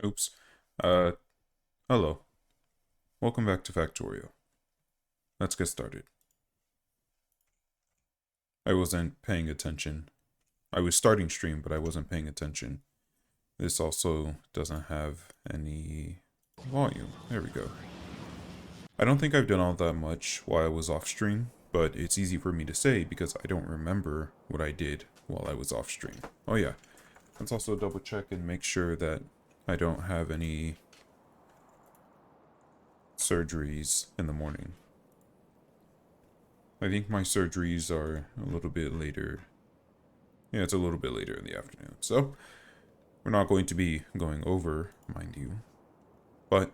Oops. Uh, Hello. Welcome back to Factorio. Let's get started. I wasn't paying attention. I was starting stream, but I wasn't paying attention. This also doesn't have any volume. There we go. I don't think I've done all that much while I was off stream, but it's easy for me to say because I don't remember what I did while I was off stream. Oh yeah. Let's also double check and make sure that I don't have any surgeries in the morning. I think my surgeries are a little bit later. Yeah, it's a little bit later in the afternoon. So, we're not going to be going over, mind you. But,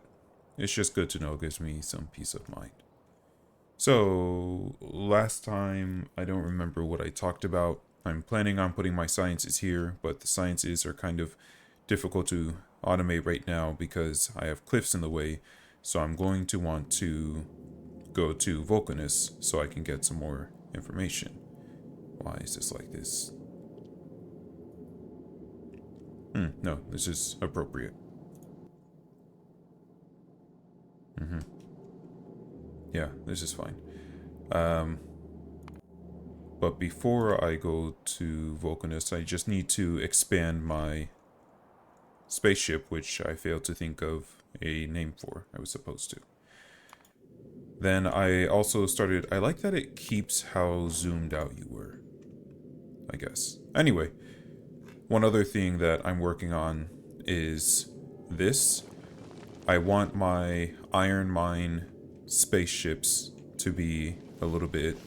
it's just good to know. It gives me some peace of mind. So, last time, I don't remember what I talked about. I'm planning on putting my sciences here, but the sciences are kind of difficult to automate right now because I have cliffs in the way. So, I'm going to want to go to Vulcanus so I can get some more information. Why is this like this? No, this is appropriate. Yeah, this is fine. Um, but before I go to Vulcanus, I just need to expand my spaceship, which I failed to think of a name for. I was supposed to. Then I also started. I like that it keeps how zoomed out you were, I guess. Anyway, one other thing that I'm working on is this. I want my iron mine spaceships to be a little bit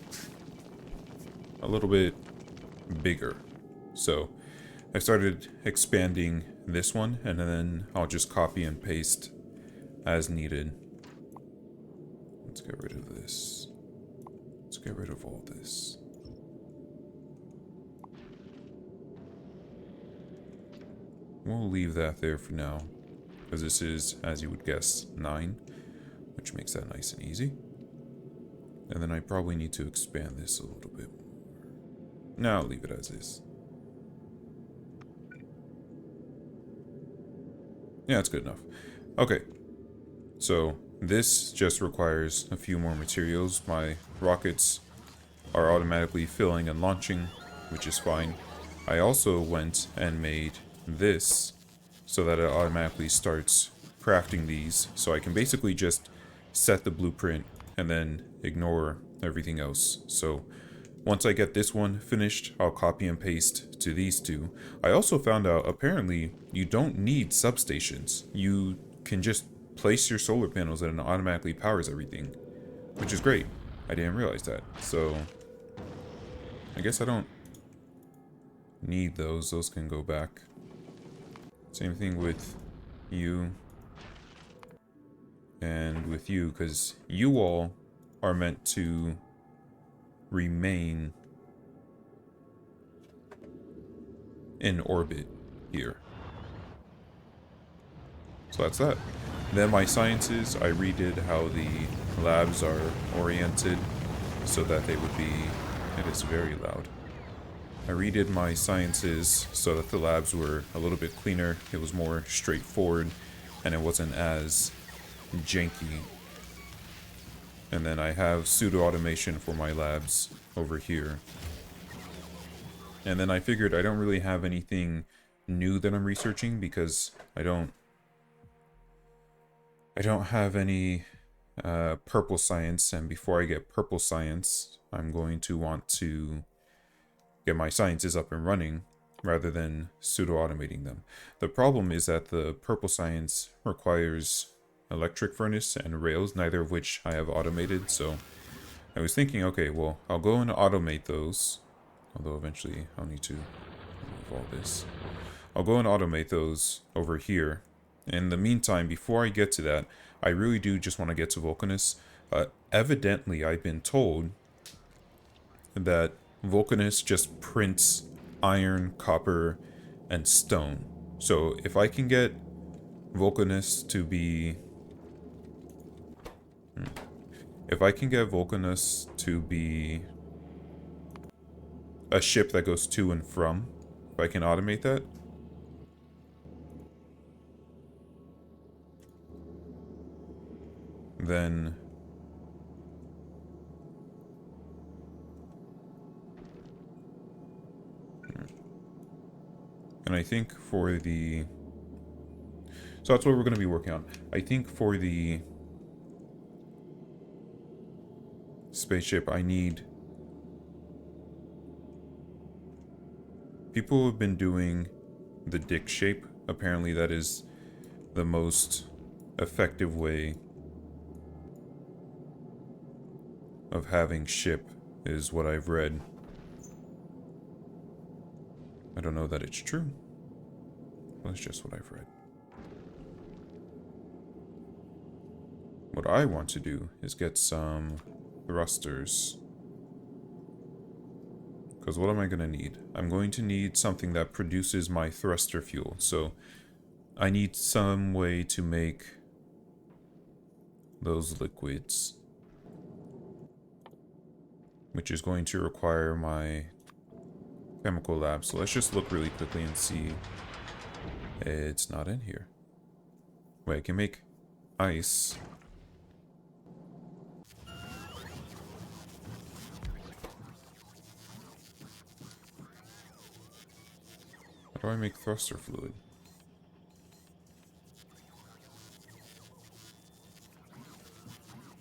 bigger. So I started expanding this one, and then I'll just copy and paste as needed. Let's get rid of this. Let's get rid of all this. We'll leave that there for now, because this is, as you would guess, 9, which makes that nice and easy. And then I probably need to expand this a little bit more. No, I'll leave it as is. Yeah, it's good enough. Okay, so this just requires a few more materials. My rockets are automatically filling and launching, which is fine. I also went and made this so that it automatically starts crafting these, so I can basically just set the blueprint and then ignore everything else. So once I get this one finished, I'll copy and paste to these two. I also found out apparently you don't need substations. You can just place your solar panels and it automatically powers everything, which is great. I didn't realize that. So I guess I don't need those. Those can go back. Same thing with you and with you, because you all are meant to remain in orbit here. So that's that. Then my sciences, I redid how the labs are oriented so that they would be... It is very loud. I redid my sciences so that the labs were a little bit cleaner. It was more straightforward and it wasn't as janky. And then I have pseudo automation for my labs over here. And then I figured I don't really have anything new that I'm researching because I don't have any purple science, and before I get purple science, I'm going to want to get my sciences up and running rather than pseudo-automating them. The problem is that the purple science requires electric furnace and rails, neither of which I have automated, so I was thinking, okay, well, I'll go and automate those, although eventually I'll need to remove all this. I'll go and automate those over here. In the meantime, before I get to that, I really do just want to get to Vulcanus. Evidently, I've been told that Vulcanus just prints iron, copper, and stone. So if I can get Vulcanus to be... If I can get Vulcanus to be a ship that goes to and from, if I can automate that, then and I think for the so that's what we're going to be working on. I think for the spaceship I need people have been doing the dick shape. Apparently that is the most effective way of having ship, is what I've read. I don't know that it's true. Well, it's just what I've read. What I want to do is get some thrusters. Because what am I going to need? I'm going to need something that produces my thruster fuel. So I need some way to make those liquids, which is going to require my chemical lab. So let's just look really quickly and see. It's not in here. Wait, I can make ice. How do I make thruster fluid?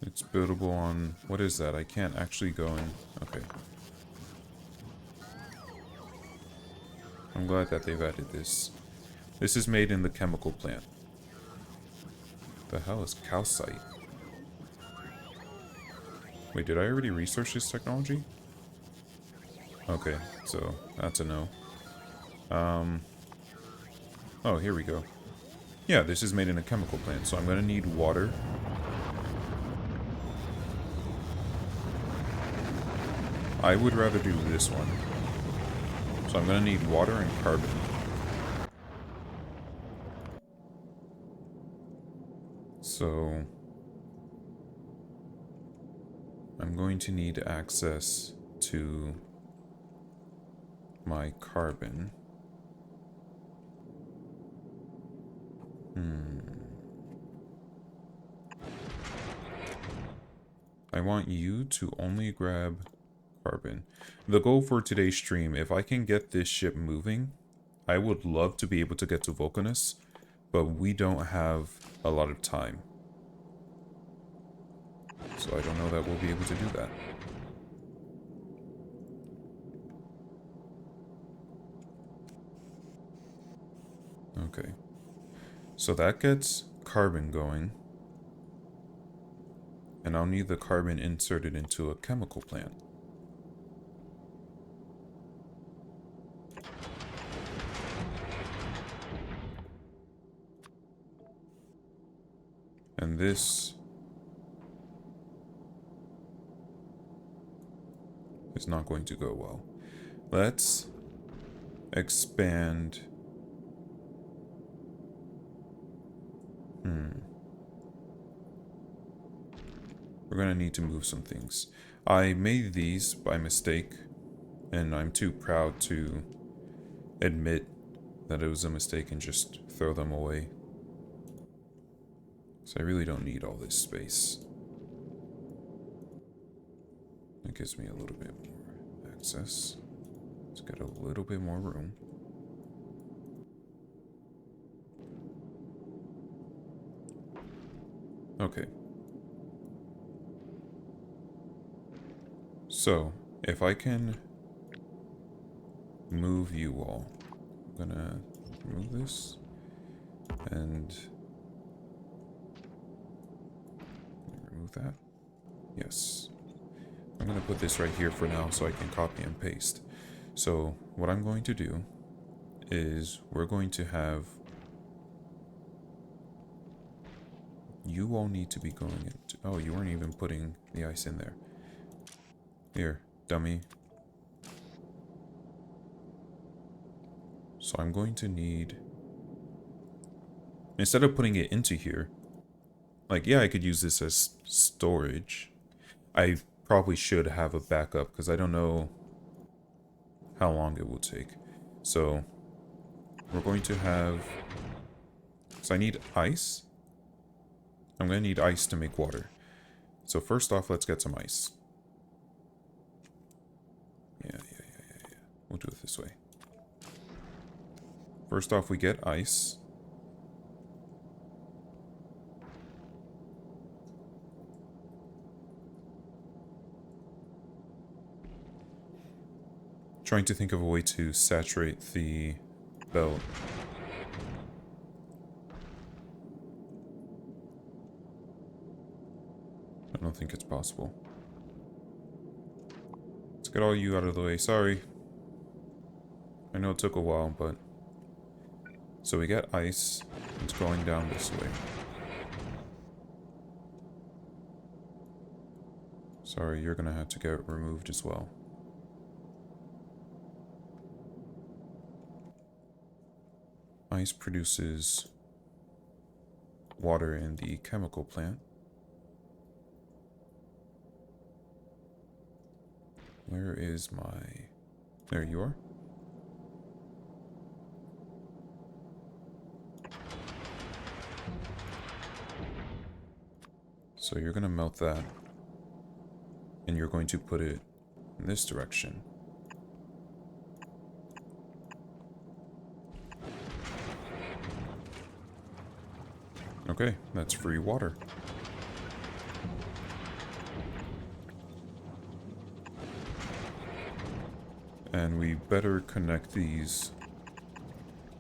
It's buildable on... What is that? I can't actually go in... Okay. I'm glad that they've added this. This is made in the chemical plant. The hell is calcite? Wait, did I already research this technology? Okay, so that's a no. Oh, here we go. Yeah, this is made in a chemical plant, so I'm gonna need water. I would rather do this one. So I'm gonna need water and carbon. So I'm going to need access to my carbon. I want you to only grab carbon. The goal for today's stream, if I can get this ship moving, I would love to be able to get to Vulcanus, but we don't have a lot of time. So I don't know that we'll be able to do that. Okay. So that gets carbon going. And I'll need the carbon inserted into a chemical plant. And this is not going to go well. Let's expand. We're gonna need to move some things. I made these by mistake, and I'm too proud to admit that it was a mistake and just throw them away. So I really don't need all this space. It gives me a little bit more access. Let's get a little bit more room. Okay. So, if I can move you all, I'm gonna remove this and remove that. Yes. I'm gonna put this right here for now so I can copy and paste. So, what I'm going to do is we're going to have you all need to be going into... Oh, you weren't even putting the ice in there. Here, dummy. So I'm going to need... Instead of putting it into here, like, yeah, I could use this as storage. I probably should have a backup because I don't know how long it will take. So we're going to have... So I need ice. I'm going to need ice to make water. So first off, let's get some ice. Yeah. We'll do it this way. First off, we get ice. Trying to think of a way to saturate the belt. I don't think it's possible. Let's get all you out of the way. Sorry. I know it took a while, but... So we get ice. It's going down this way. Sorry, you're gonna have to get removed as well. Ice produces water in the chemical plant. Where is my... There you are. So you're gonna melt that. And you're going to put it in this direction. Okay, that's free water. And we better connect these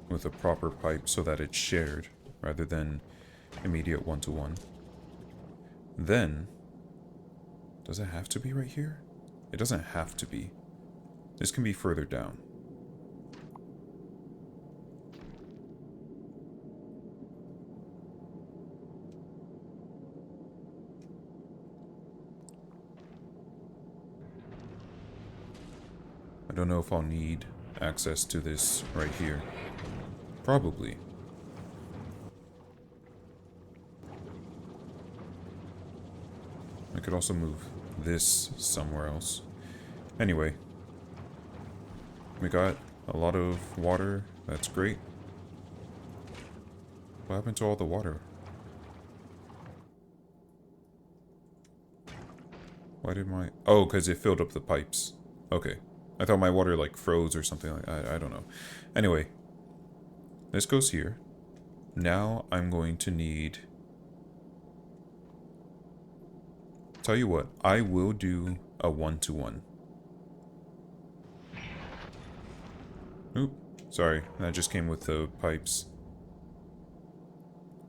with a proper pipe so that it's shared rather than immediate one-to-one. Then, does it have to be right here? It doesn't have to be. This can be further down. I don't know if I'll need access to this right here. Probably. I could also move this somewhere else. Anyway. We got a lot of water. That's great. What happened to all the water? Why did my... Oh, because it filled up the pipes. Okay. I thought my water, like, froze or something like that. I don't know. Anyway. This goes here. Now I'm going to need... Tell you what. I will do a one-to-one. Oop. Sorry. That just came with the pipes.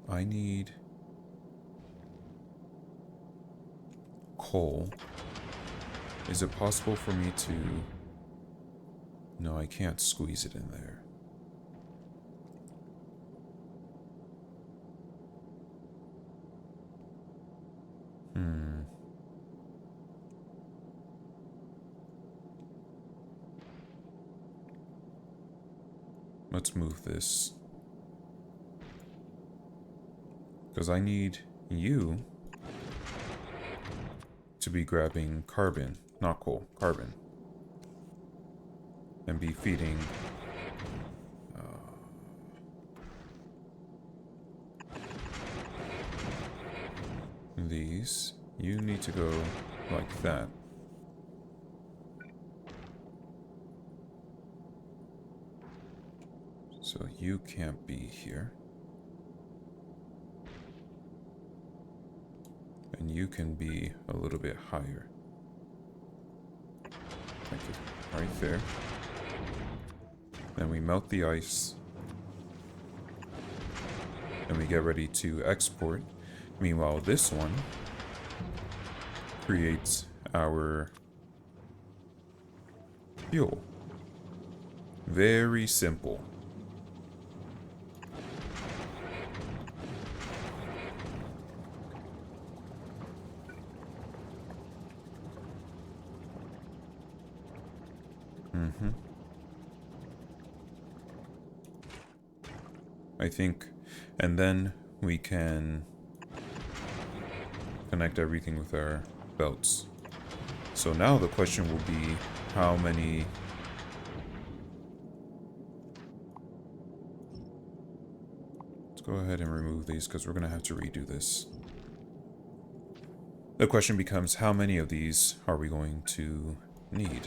I need... coal. Is it possible for me to... No, I can't squeeze it in there. Let's move this. Because I need you to be grabbing carbon, not coal, carbon. And be feeding these. You need to go like that. So you can't be here. And you can be a little bit higher. Thank you. Right there. Then we melt the ice. And we get ready to export. Meanwhile, this one creates our fuel. Very simple. I think, and then we can connect everything with our belts. So now the question will be how many... Let's go ahead and remove these because we're going to have to redo this. The question becomes, how many of these are we going to need?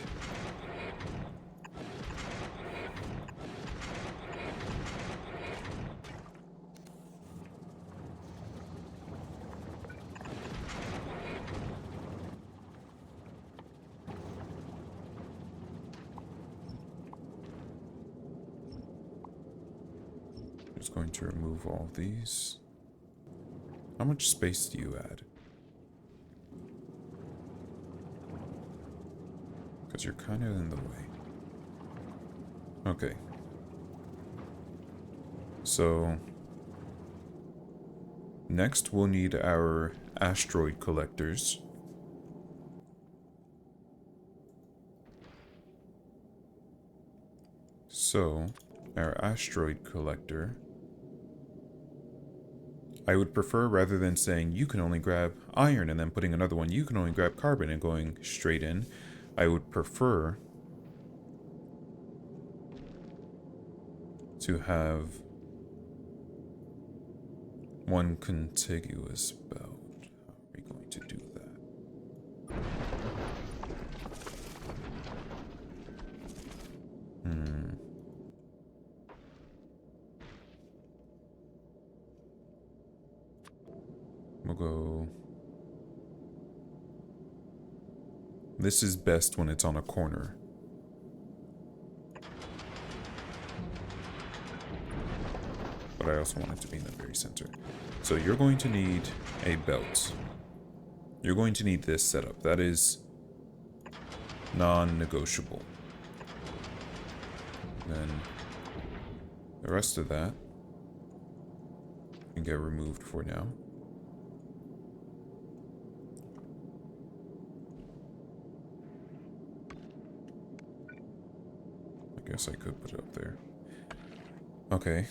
Just going to remove all of these. How much space do you add? Because you're kind of in the way. Okay. So, next we'll need our asteroid collectors. So, our asteroid collector, I would prefer, rather than saying you can only grab iron and then putting another one, you can only grab carbon and going straight in, I would prefer to have one contiguous belt. How are we going to do that? We'll go... This is best when it's on a corner. But I also want it to be in the very center. So you're going to need a belt. You're going to need this setup. That is non-negotiable. Then the rest of that can get removed for now. I guess I could put it up there. Okay.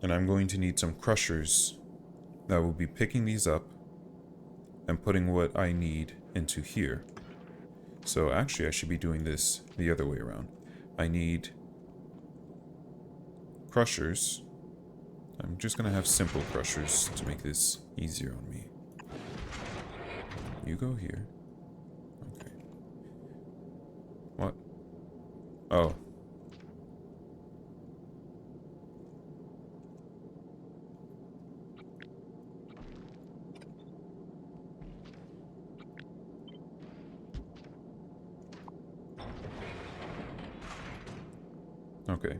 And I'm going to need some crushers that will be picking these up and putting what I need into here. So actually I should be doing this the other way around. I need crushers. I'm just gonna have simple crushers to make this easier on me. You go here. Okay. What? Oh. Okay.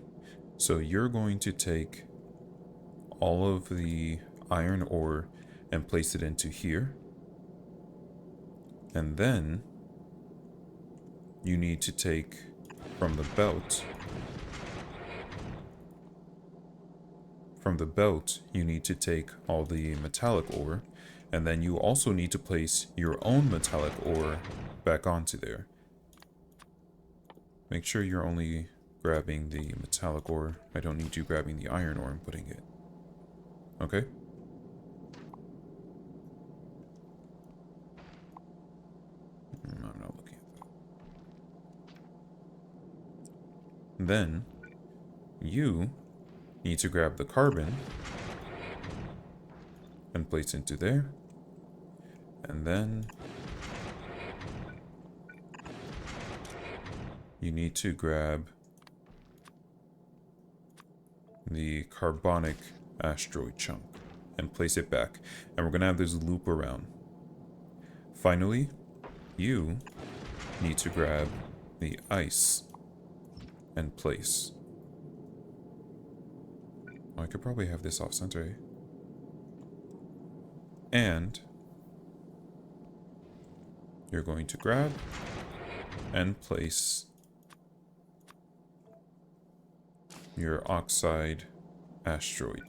So you're going to take all of the iron ore and place it into here. And then you need to take from the belt. From the belt, you need to take all the metallic ore, and then you also need to place your own metallic ore back onto there. Make sure you're only grabbing the metallic ore. I don't need you grabbing the iron ore and putting it. Okay? I'm not looking at that. Then, you need to grab the carbon and place into there. And then you need to grab the carbonic asteroid chunk and place it back. And we're going to have this loop around. Finally, you need to grab the ice and place. Oh, I could probably have this off center. And you're going to grab and place your oxide asteroid.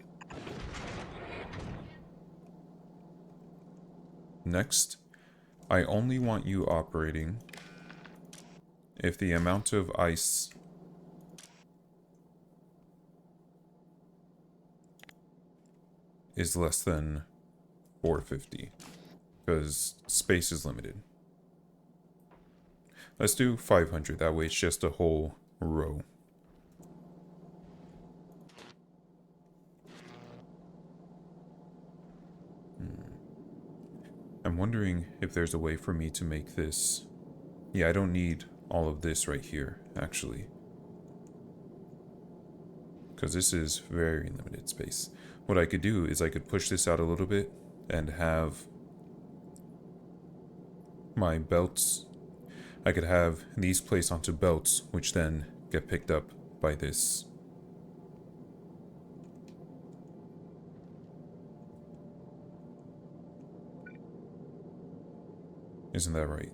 Next, I only want you operating if the amount of ice is less than 450, because space is limited. Let's do 500, that way it's just a whole row. wondering if there's a way for me to make this... Yeah, I don't need all of this right here, actually. Because this is very limited space. What I could do is I could push this out a little bit and have my belts... I could have these placed onto belts, which then get picked up by this. Isn't that right?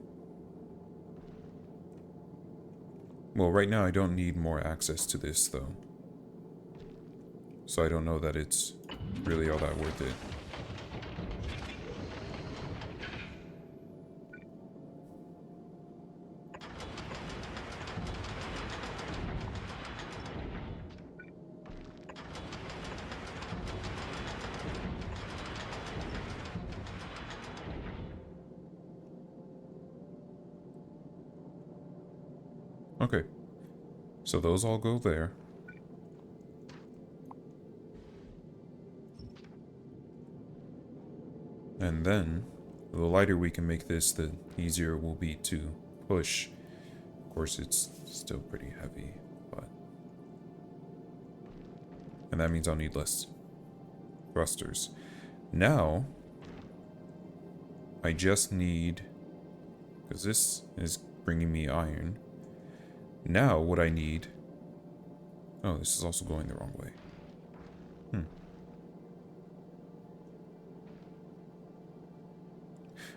Well, right now I don't need more access to this, though. So I don't know that it's really all that worth it. Okay. So those all go there. And then, the lighter we can make this, the easier it will be to push. Of course, it's still pretty heavy, but... And that means I'll need less thrusters. Now, I just need... Because this is bringing me iron. Now, what I need... Oh, this is also going the wrong way.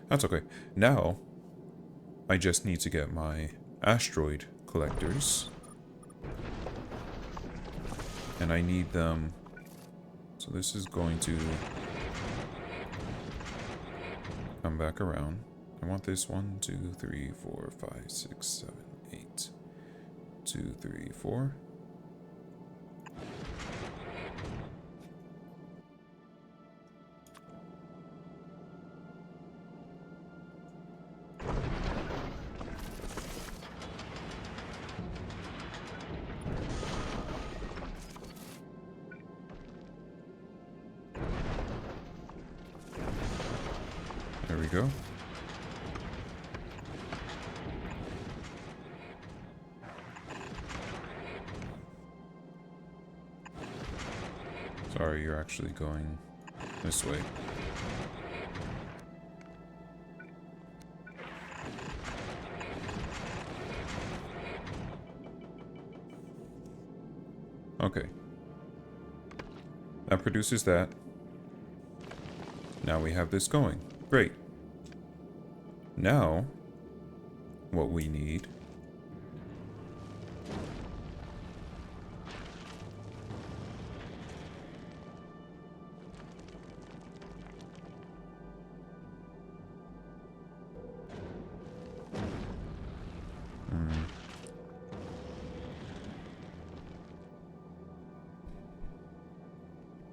That's okay. Now, I just need to get my asteroid collectors. And I need them... So this is going to come back around. I want this 1, 2, 3, 4, 5, 6, 7, 8. 2, 3, 4. There we go. Sorry, you're actually going this way. Okay. That produces that. Now we have this going. Great. Now, what we need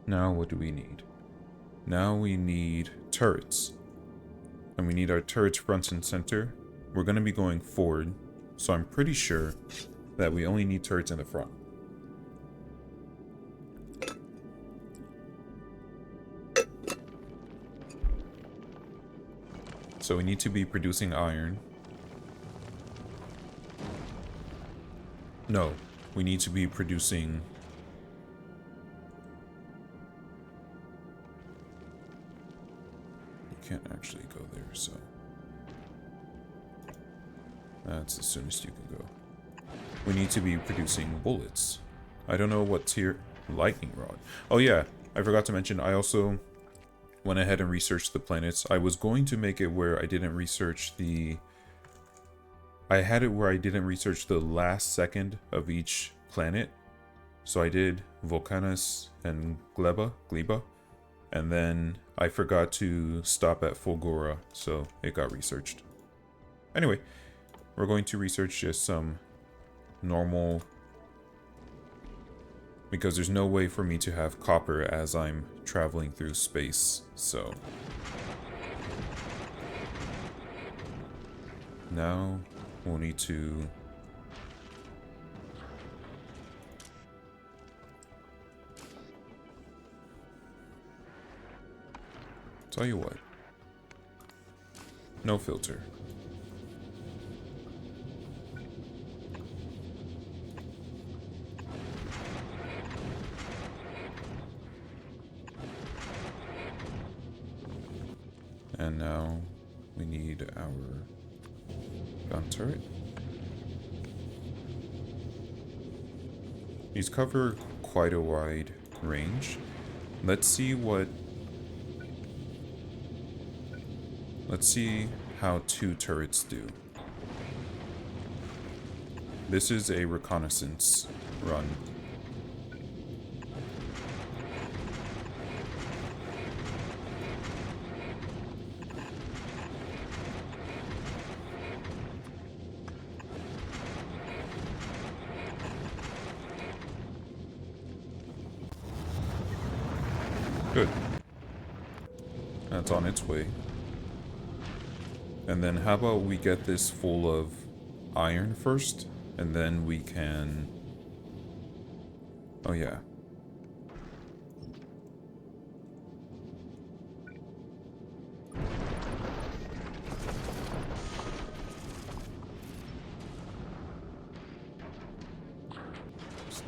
Now what do we need? Now we need turrets. And we need our turrets front and center. We're going to be going forward, so I'm pretty sure that we only need turrets in the front. So we need to be producing iron. No, we need to be producing... Can't actually go there, so that's as soon as you can go. We need to be producing bullets. I don't know what tier... Lightning rod. Oh yeah, I forgot to mention, I also went ahead and researched the planets. I was going to make it where I didn't research the... I had it where I didn't research the last second of each planet. So I did Vulcanus and Gleba. And then I forgot to stop at Fulgora, so it got researched. Anyway, we're going to research just some normal... Because there's no way for me to have copper as I'm traveling through space, so... Now, we'll need to... Tell you what. no filter. And now we need our gun turret. These cover quite a wide range. Let's see how 2 turrets do. This is a reconnaissance run. Good. That's on its way. And then how about we get this full of iron first, and then we can... Oh yeah. It's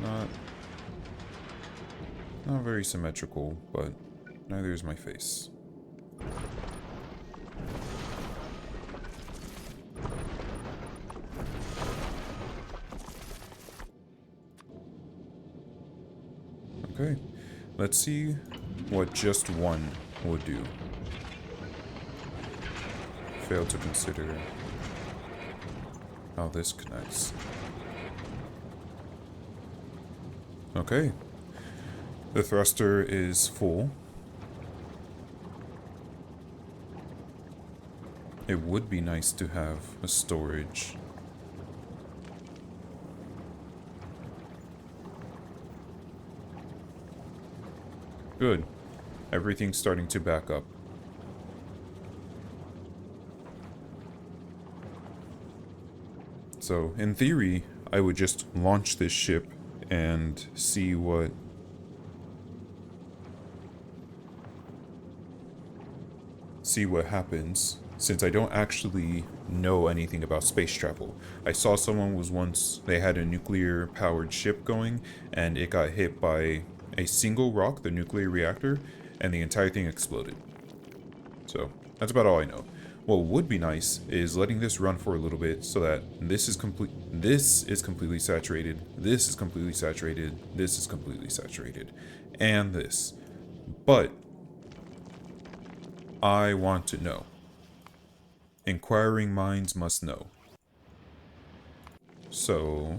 not very symmetrical, but neither is my face. Okay, let's see what just one would do. Fail to consider how this connects. Okay, the thruster is full. It would be nice to have a storage. Good. Everything's starting to back up. So, in theory, I would just launch this ship and see what... happens, since I don't actually know anything about space travel. I saw someone was once... They had a nuclear-powered ship going, and it got hit by a single rock, the nuclear reactor, and the entire thing exploded. So, that's about all I know. What would be nice is letting this run for a little bit so that this is completely saturated, this is completely saturated, this is completely saturated, and this. But I want to know. Inquiring minds must know. So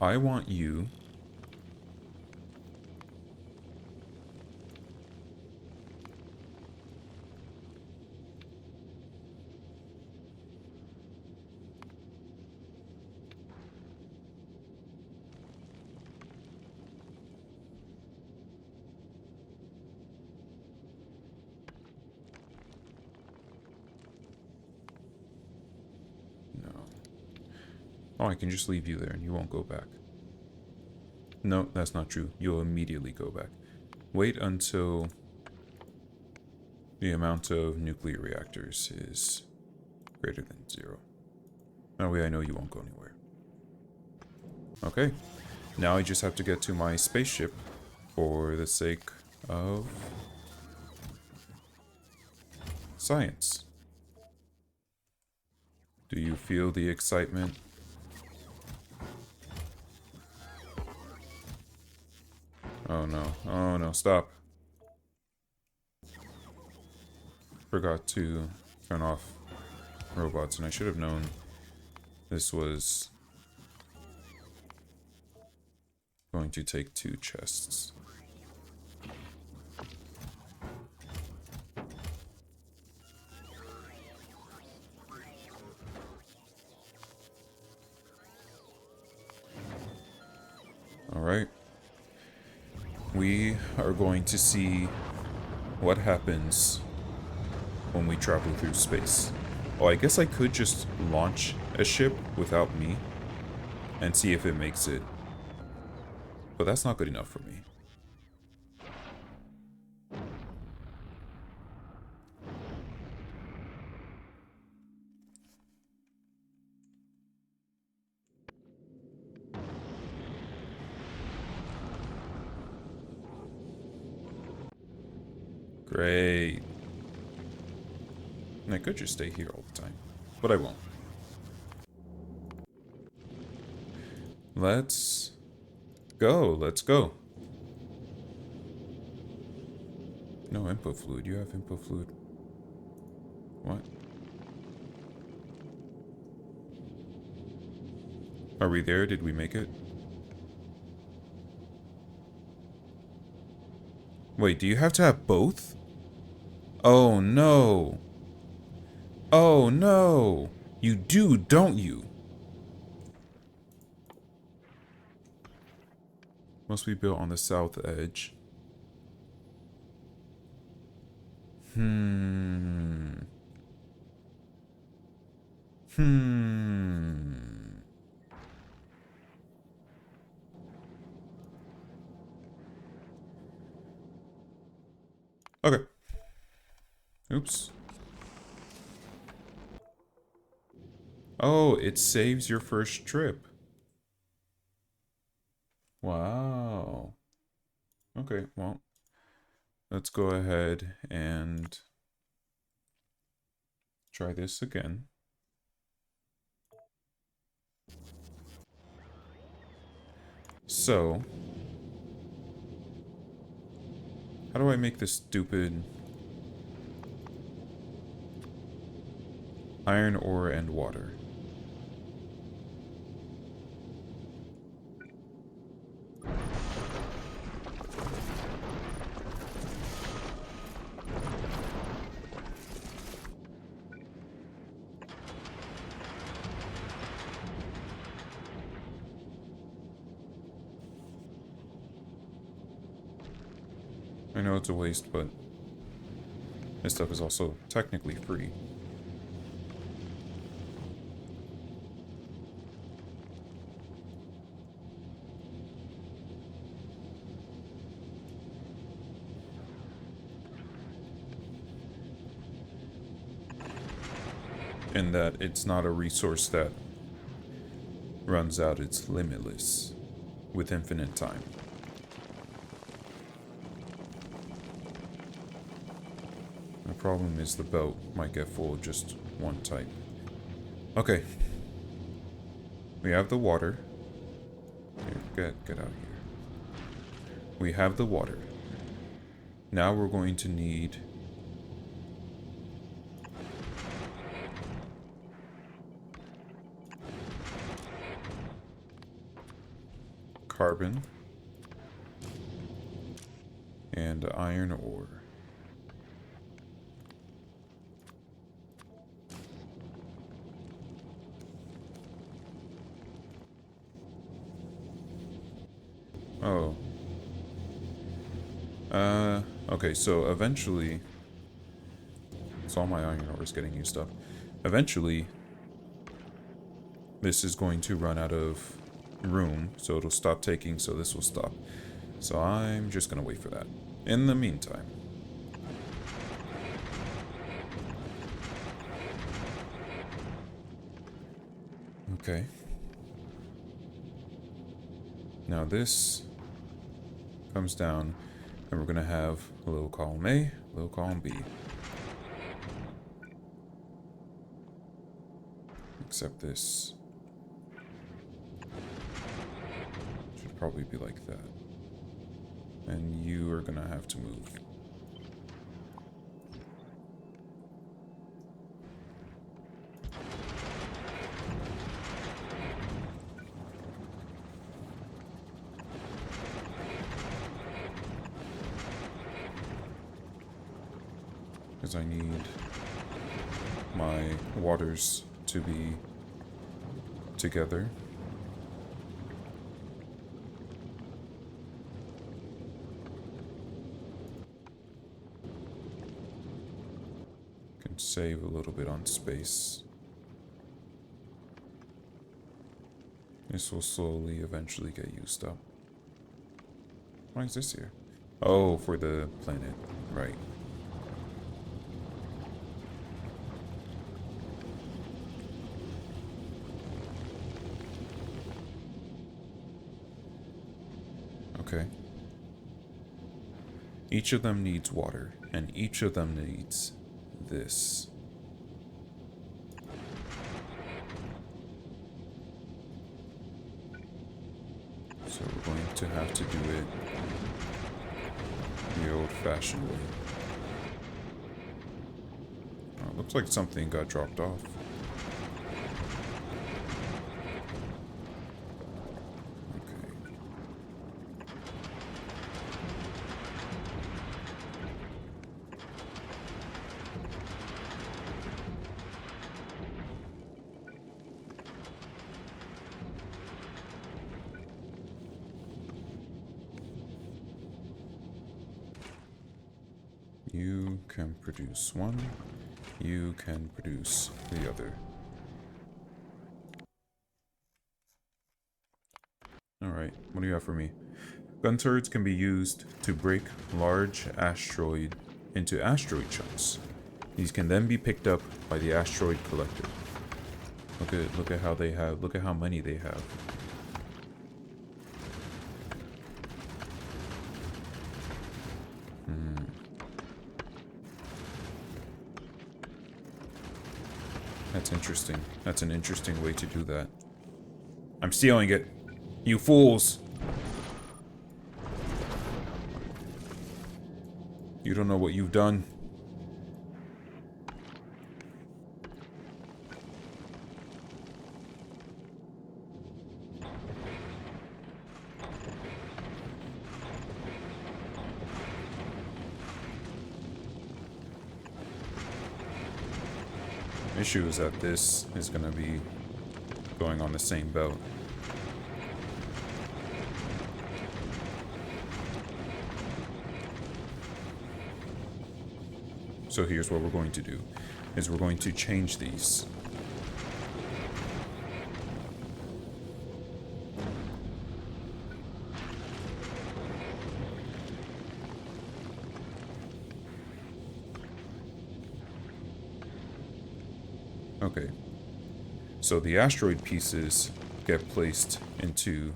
I want you Oh, I can just leave you there and you won't go back. No, that's not true. You'll immediately go back. Wait until the amount of nuclear reactors is greater than 0. That way I know you won't go anywhere. Okay. Now I just have to get to my spaceship for the sake of science. Do you feel the excitement? Oh no, oh no, stop. Forgot to turn off robots, and I should have known this was going to take 2 chests. Alright. We are going to see what happens when we travel through space. Oh, I guess I could just launch a ship without me and see if it makes it. But that's not good enough for me. Great. And I could just stay here all the time, but I won't. Let's go. Let's go. No input fluid. You have input fluid. What? Are we there? Did we make it? Wait, do you have to have both? Oh no. Oh no. You do, don't you? Must be built on the south edge. Hmm. Okay. Oops. Oh, it saves your first trip. Wow. Okay, well, let's go ahead and try this again. So, how do I make this stupid iron ore and water? I know it's a waste, but this stuff is also technically free. In that it's not a resource that runs out, it's limitless with infinite time. The problem is the belt might get full of just one type. Okay. We have the water. Here, get out here. We have the water. Now we're going to need carbon and iron ore. Oh. Okay, so eventually... So all my iron ore is getting used up. Eventually, this is going to run out of room, so it'll stop taking, so this will stop. So I'm just gonna wait for that. In the meantime... Okay. Now this comes down, and we're gonna have a little column A, a little column B. Except this should probably be like that. And you are gonna have to move. Because I need my waters to be together. Can save a little bit on space. This will slowly eventually get used up. Why is this here? Oh, for the planet, right. Okay. Each of them needs water, and each of them needs this. So we're going to have to do it the old-fashioned way. Oh, looks like something got dropped off. Okay. You can produce one. You can produce the other. Alright, what do you have for me? Gun turrets can be used to break large asteroid into asteroid chunks. These can then be picked up by the asteroid collector. Look at how they have, look at how many they have. That's interesting. That's an interesting way to do that. I'm stealing it. You fools! You don't know what you've done. Issue is that this is going to be going on the same belt. So here's what we're going to do, is we're going to change these. Okay, so the asteroid pieces get placed into...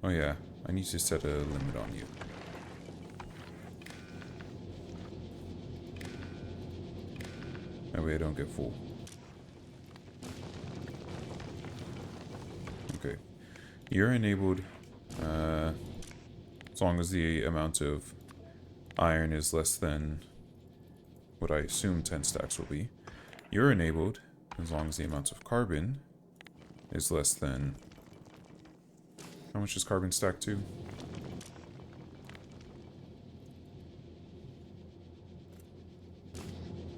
Oh yeah, I need to set a limit on you. That way I don't get full. Okay, you're enabled as long as the amount of iron is less than what I assume 10 stacks will be. You're enabled as long as the amount of carbon is less than... How much is carbon stacked to?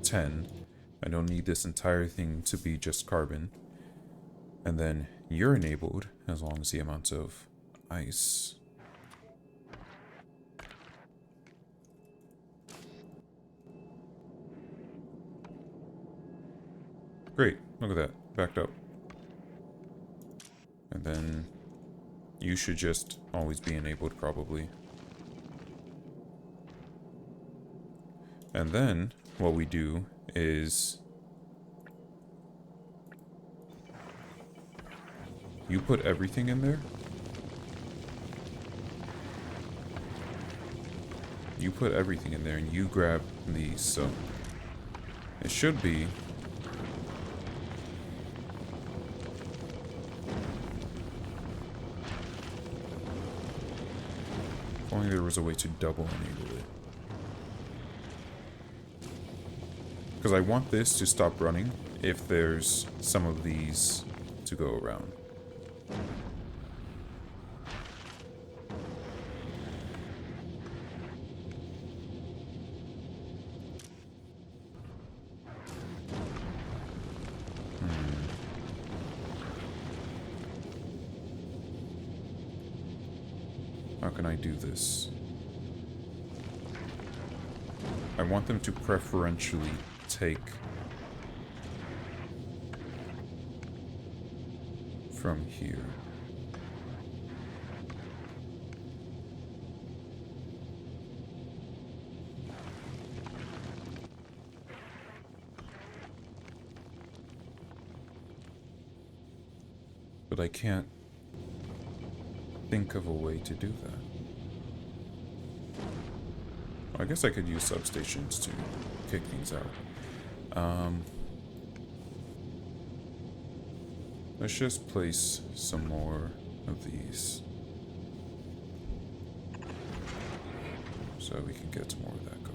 10. I don't need this entire thing to be just carbon. And then you're enabled as long as the amount of ice. Great, look at that, backed up. And then you should just always be enabled probably. And then what we do is you put everything in there. You put everything in there and you grab these, so it should be if only there was a way to double enable it. Because I want this to stop running if there's some of these to go around. How can I do this? I want them to preferentially take from here. But I can't think of a way to do that. I guess I could use substations to kick things out. Let's just place some more of these so we can get some more of that going.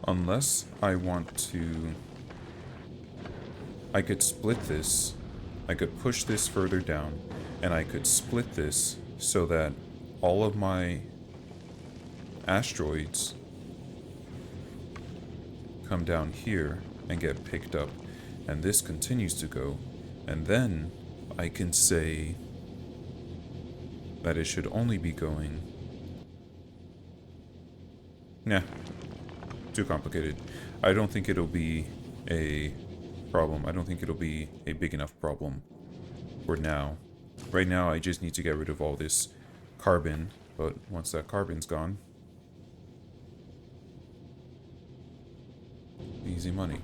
Unless I want to... I could split this. I could push this further down. And I could split this so that all of my asteroids come down here and get picked up. And this continues to go. And then I can say that it should only be going... Nah. Too complicated. I don't think it'll be a problem. I don't think it'll be a big enough problem for now. Right now, I just need to get rid of all this carbon, but once that carbon's gone, easy money.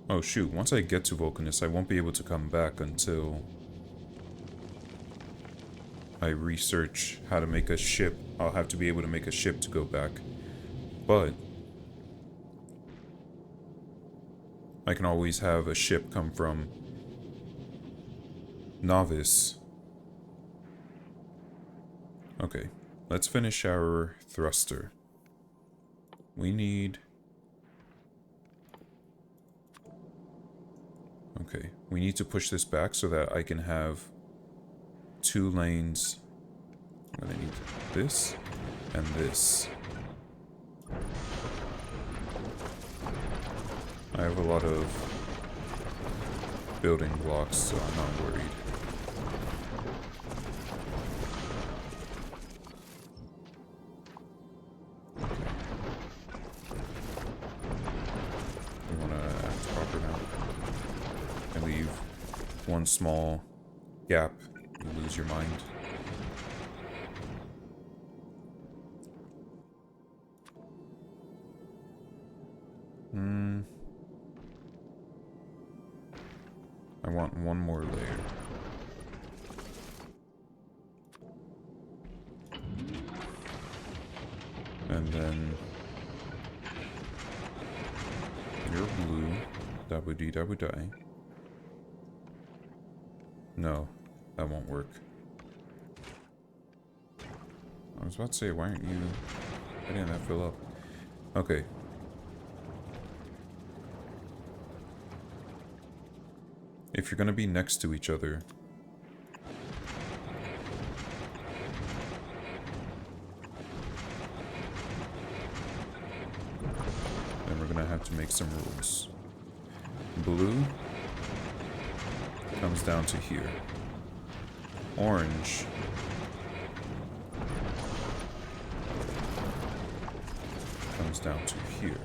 Oh shoot, once I get to Vulcanus, I won't be able to come back until I research how to make a ship. I'll have to be able to make a ship to go back. But I can always have a ship come from Novice. Okay, let's finish our thruster. We need... Okay, we need to push this back so that I can have 2 lanes. I need this and this. I have a lot of building blocks, so I'm not worried. We want to act proper now. And leave one small gap. You lose your mind. I want one more layer. And then you're blue. Daboo-dee-daboo-die. No, that won't work. I was about to say, why aren't you... Why didn't that fill up? Okay. If you're gonna be next to each other, then we're gonna have to make some rules. Blue comes down to here. Orange comes down to here.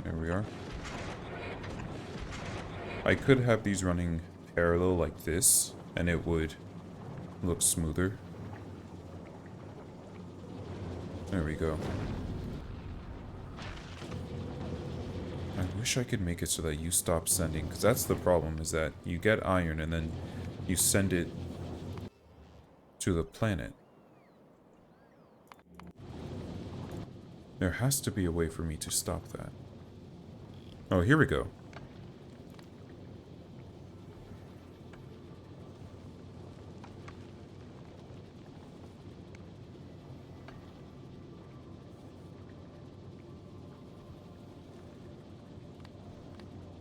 There we are. I could have these running parallel like this, and it would look smoother. There we go. I wish I could make it so that you stop sending, because that's the problem, is that you get iron and then you send it to the planet. There has to be a way for me to stop that. Oh, here we go.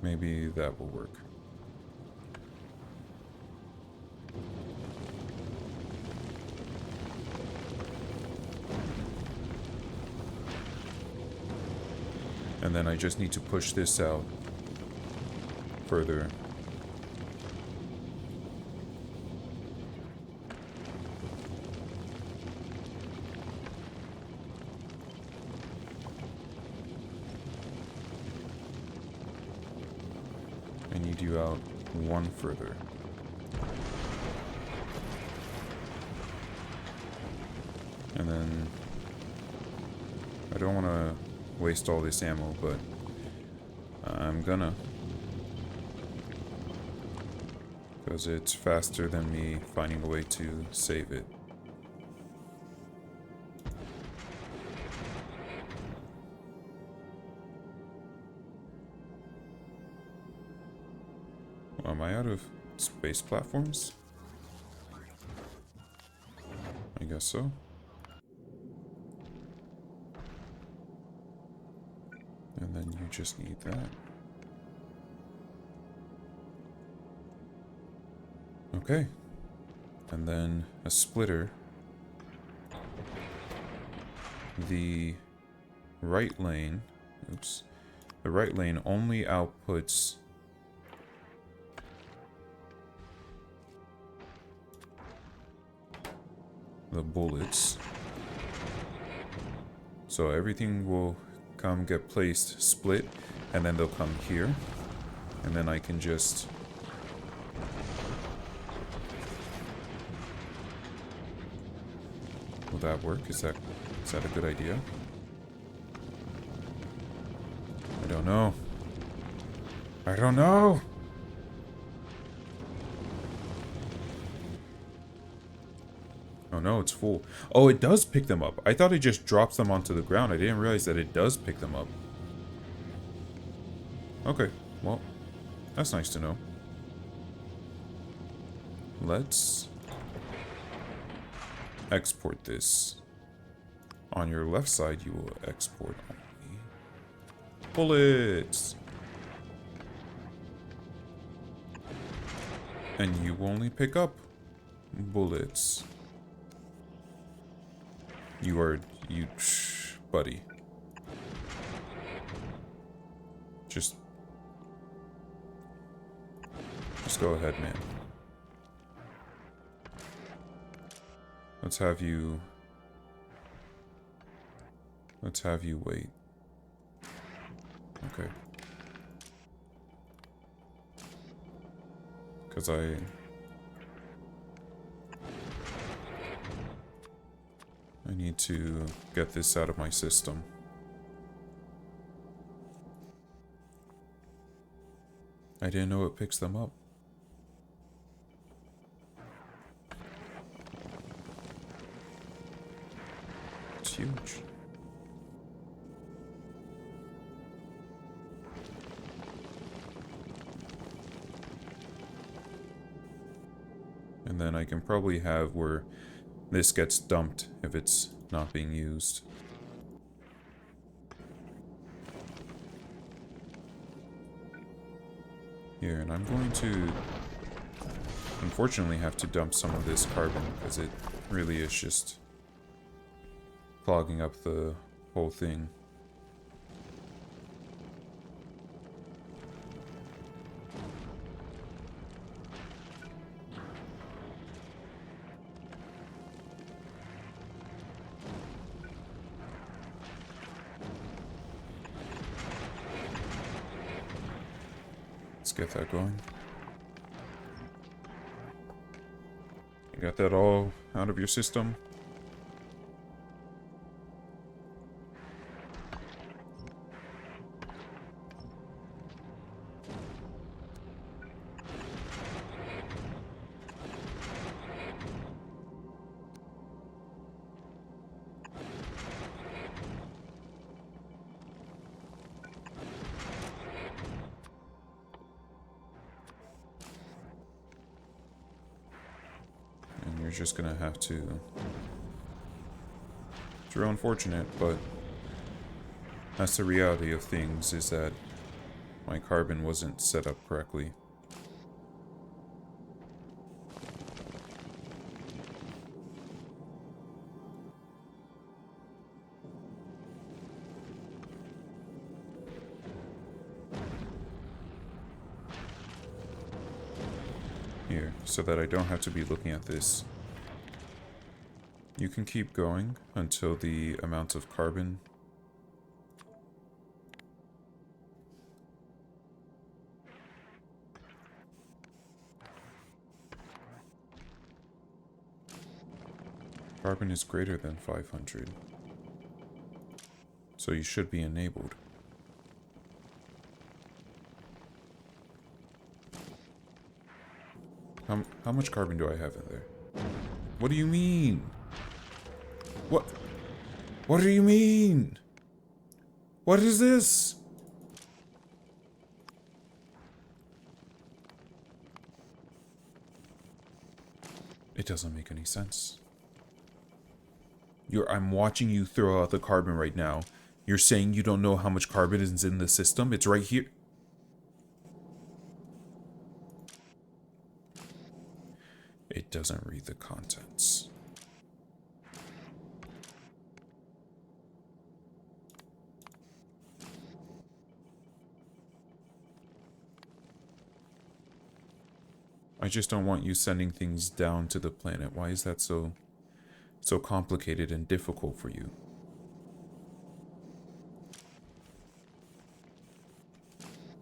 Maybe that will work. And then I just need to push this out further. I need you out one further. And then I don't want to waste all this ammo, but I'm gonna. Because it's faster than me finding a way to save it. Well, am I out of space platforms? I guess so. And then you just need that. Okay. And then a splitter. The right lane, oops. The right lane only outputs the bullets. So everything will come get placed split, and then they'll come here. And then I can just will that work? Is that a good idea? I don't know. I don't know. Oh no, it's full. Oh, it does pick them up. I thought it just drops them onto the ground. I didn't realize that it does pick them up. Okay, well, that's nice to know. Let's export this. On your left side, you will export only bullets. And you only pick up bullets. Buddy. Just go ahead, man. Let's have you wait. Okay. Because I need to get this out of my system. I didn't know it picks them up. It's huge. And then I can probably have where this gets dumped if it's not being used. Here, and I'm going to unfortunately have to dump some of this carbon because it really is just clogging up the whole thing. Let's get that going. You got that all out of your system? You're just gonna have to... It's real unfortunate, but that's the reality of things, is that my carbon wasn't set up correctly. here so that I don't have to be looking at this. You can keep going until the amount of carbon. Carbon is greater than 500. So you should be enabled. How much carbon do I have in there? What do you mean? What do you mean? What is this? It doesn't make any sense. I'm watching you throw out the carbon right now. You're saying you don't know how much carbon is in the system? It's right here. It doesn't read the contents. I just don't want you sending things down to the planet. Why is that so complicated and difficult for you?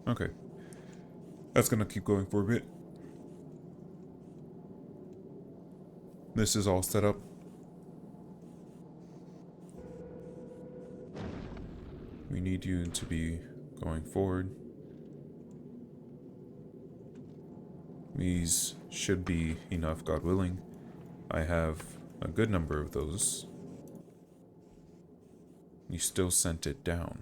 Okay. That's gonna keep going for a bit. This is all set up. We need you to be going forward. These should be enough, God willing. I have a good number of those. You still sent it down.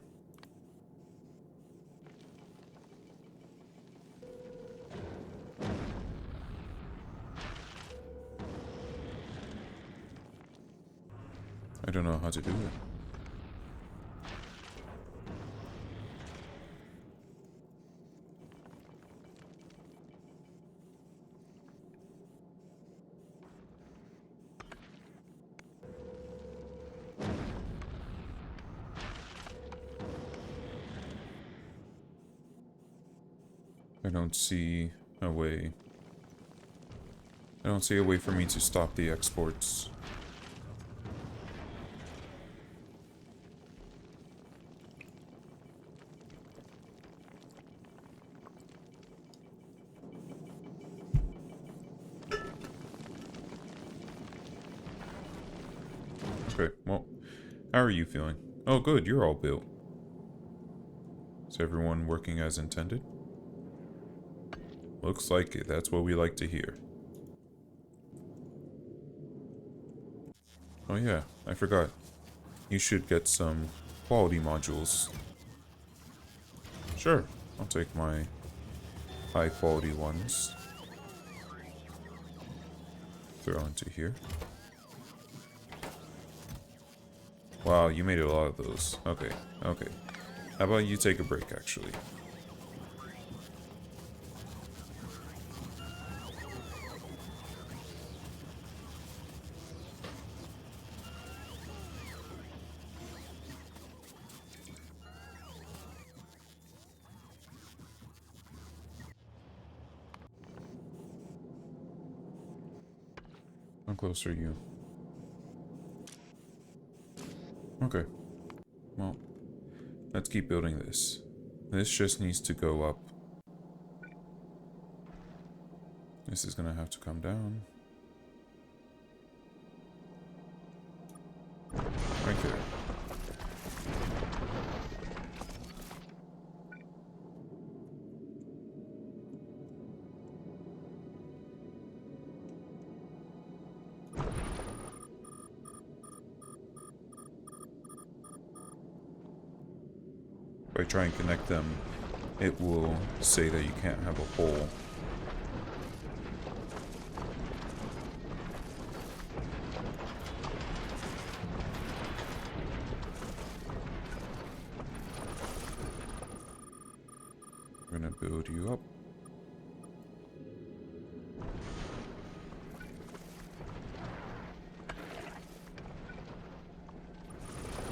I don't know how to do it. I don't see a way. I don't see a way for me to stop the exports. Okay, well, how are you feeling? Oh, good, you're all built. Is everyone working as intended? Looks like it. That's what we like to hear. Oh yeah, I forgot. You should get some quality modules. Sure, I'll take my high quality ones. Throw into here. Wow, you made a lot of those. Okay, okay. How about you take a break, actually? How close are you? Okay. Well, let's keep building this. This just needs to go up. This is gonna have to come down. Right there. If I try and connect them, it will say that you can't have a hole. We're gonna build you up.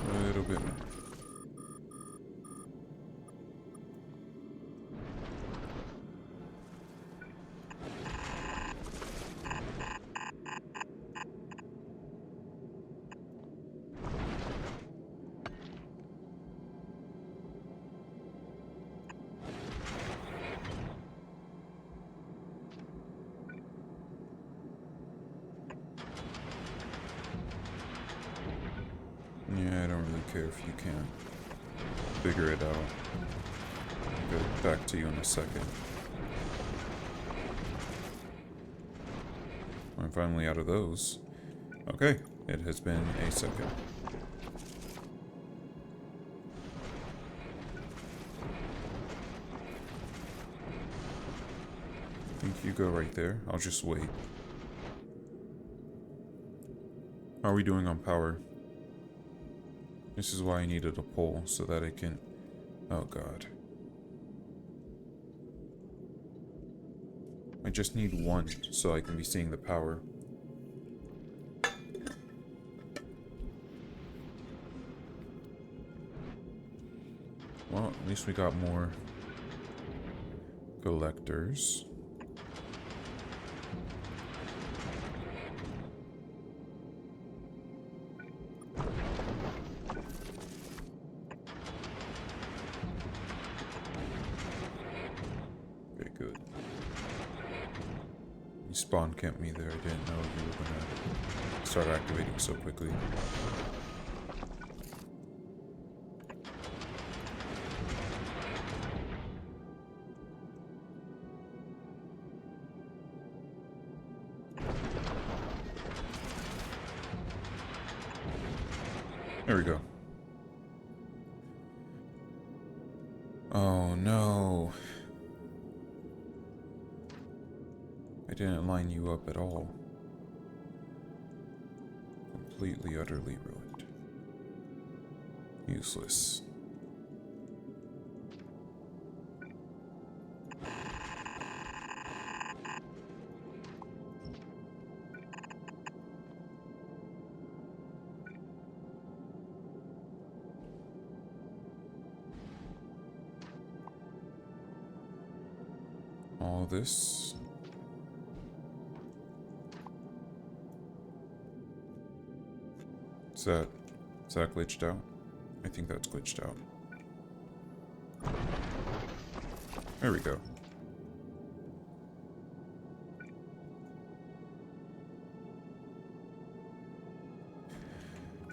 A little bit more. really care if you can't figure it out. I'll get back to you in a second. I'm finally out of those. Okay, it has been a second. I think you go right there. I'll just wait. How are we doing on power? This is why I needed a pole, so that I can... Oh god. I just need one, so I can be seeing the power. Well, at least we got more collectors. Okay, good. You spawn camped me there. I didn't know you were gonna start activating so quickly. There we go. Oh no. I didn't line you up at all. Completely, utterly ruined. Useless. All this. Is that glitched out? I think that's glitched out. There we go.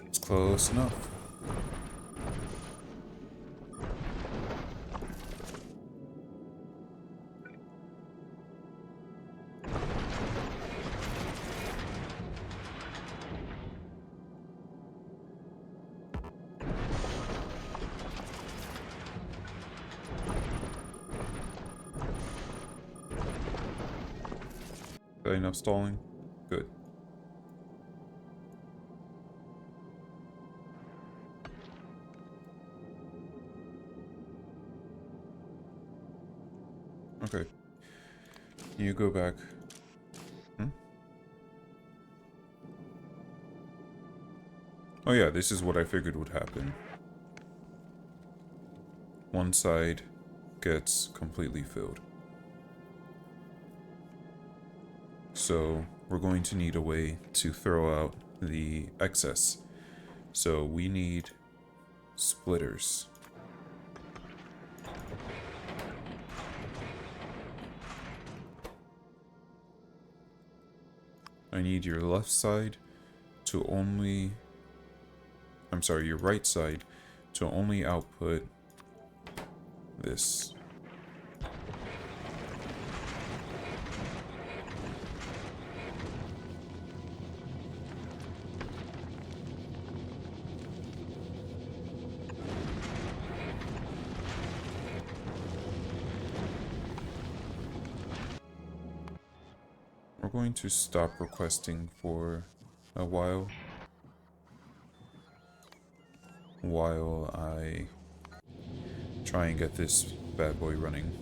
It's close enough. Enough stalling? Good. Okay. You go back. Oh yeah, this is what I figured would happen. One side gets completely filled. So we're going to need a way to throw out the excess. So we need splitters. I need your left side to only... I'm sorry, your right side to only output this. We're going to stop requesting for a while I try and get this bad boy running.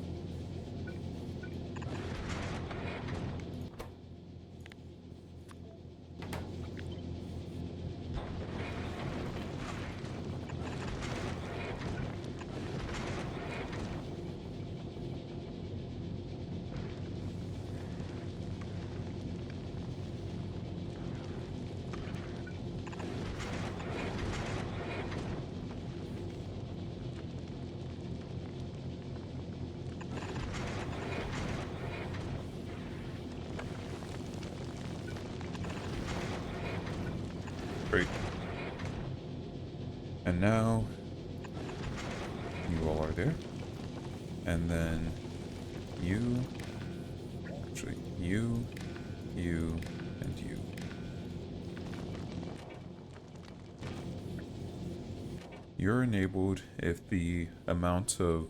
And now you all are there. And then you, actually you, and you. You're enabled if the amount of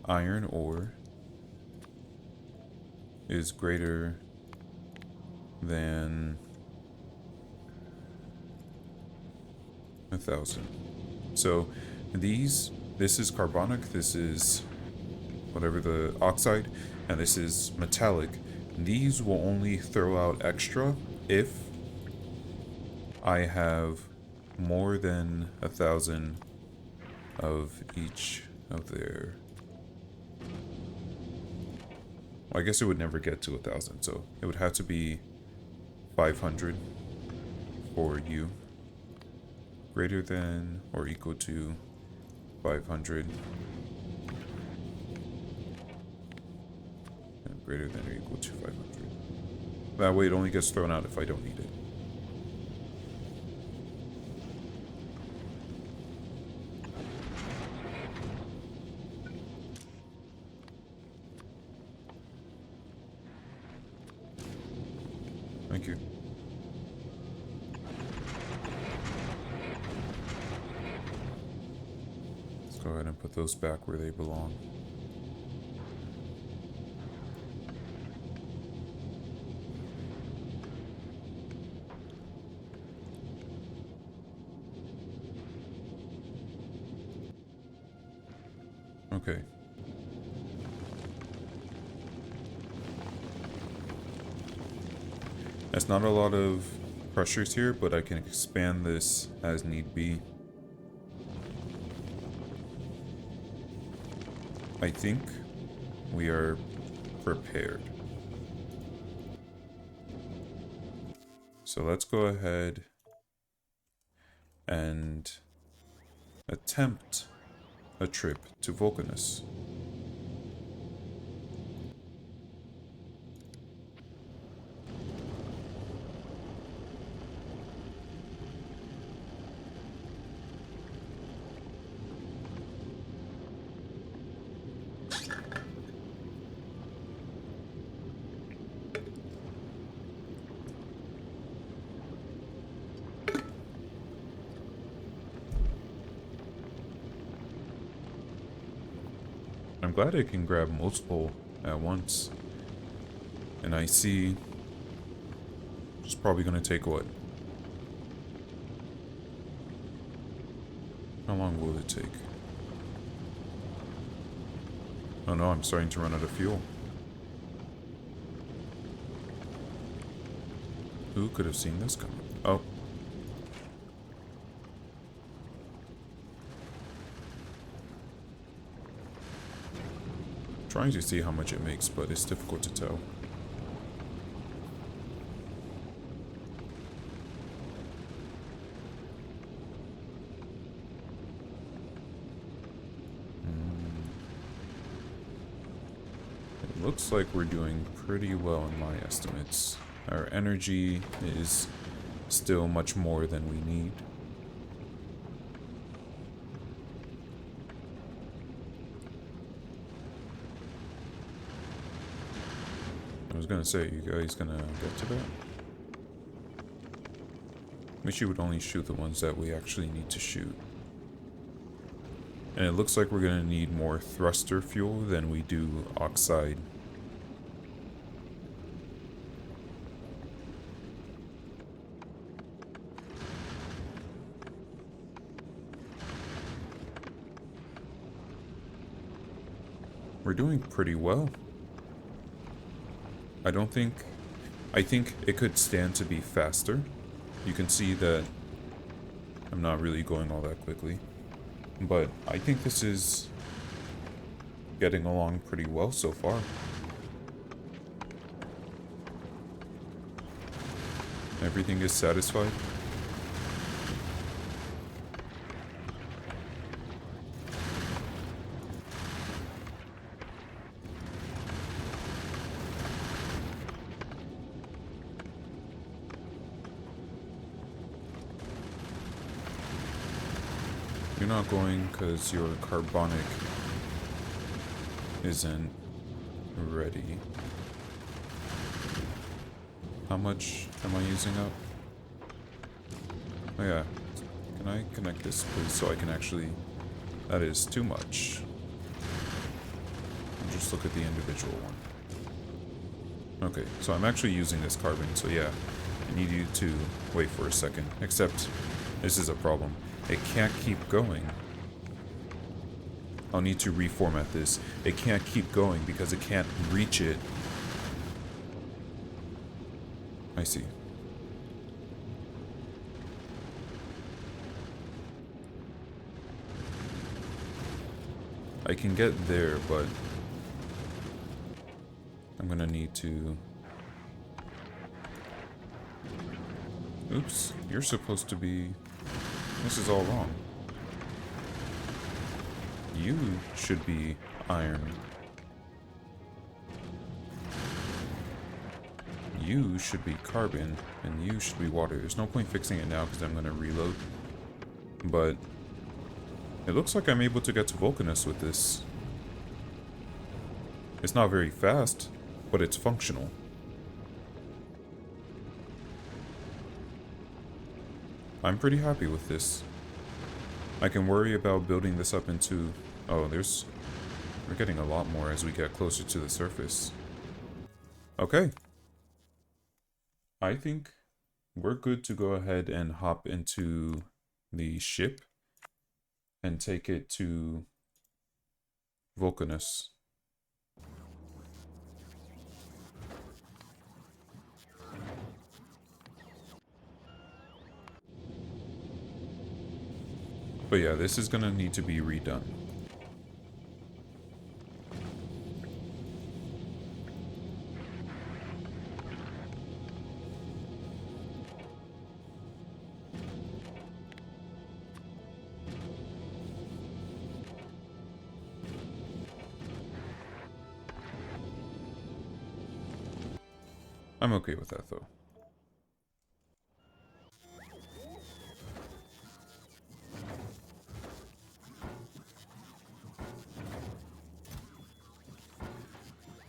iron ore is greater than 1,000. So this is carbonic, this is whatever the oxide, and this is metallic. These will only throw out extra if I have more than 1,000 of each of their... Well, I guess it would never get to 1,000, so it would have to be 500 for you. Greater than or equal to 500. And greater than or equal to 500. That way it only gets thrown out if I don't need it. Thank you. Let's go ahead and put those back where they belong. Okay. There's not a lot of pressures here, but I can expand this as need be. I think we are prepared. So let's go ahead and attempt a trip to Vulcanus. I'm glad I can grab multiple at once. And I see it's probably gonna take what? How long will it take? Oh no, I'm starting to run out of fuel. Who could have seen this coming? Oh. Trying to see how much it makes, but it's difficult to tell. It looks like we're doing pretty well in my estimates. Our energy is still much more than we need. I was gonna say, you guys gonna get to that? Wish you would only shoot the ones that we actually need to shoot. And it looks like we're gonna need more thruster fuel than we do oxide. We're doing pretty well. I think it could stand to be faster. You can see that I'm not really going all that quickly. But I think this is getting along pretty well so far. Everything is satisfied. not going because your carbonic isn't ready. How much am I using up? Oh yeah. Can I connect this please so I can actually... That is too much. I'll just look at the individual one. Okay, so I'm actually using this carbon, so yeah. I need you to wait for a second. Except, this is a problem. It can't keep going. I'll need to reformat this. It can't keep going because it can't reach it. I see. I can get there, but I'm gonna need to... Oops, you're supposed to be... This is all wrong. You should be iron. You should be carbon, and you should be water. There's no point fixing it now because I'm gonna reload. But it looks like I'm able to get to Vulcanus with this. It's not very fast, but it's functional. I'm pretty happy with this. I can worry about building this up into... Oh, we're getting a lot more as we get closer to the surface. Okay. I think we're good to go ahead and hop into the ship and take it to Vulcanus. But yeah, this is gonna need to be redone. I'm okay with that though.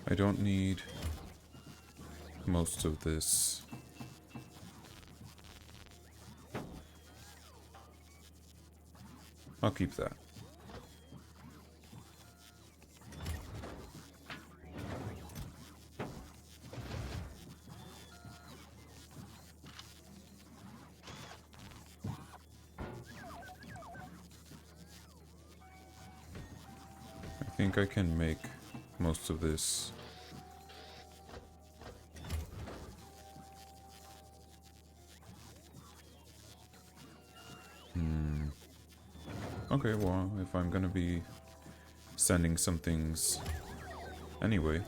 I don't need most of this. I'll keep that. I think I can make most of this. Okay, well, if I'm gonna be sending some things anyway.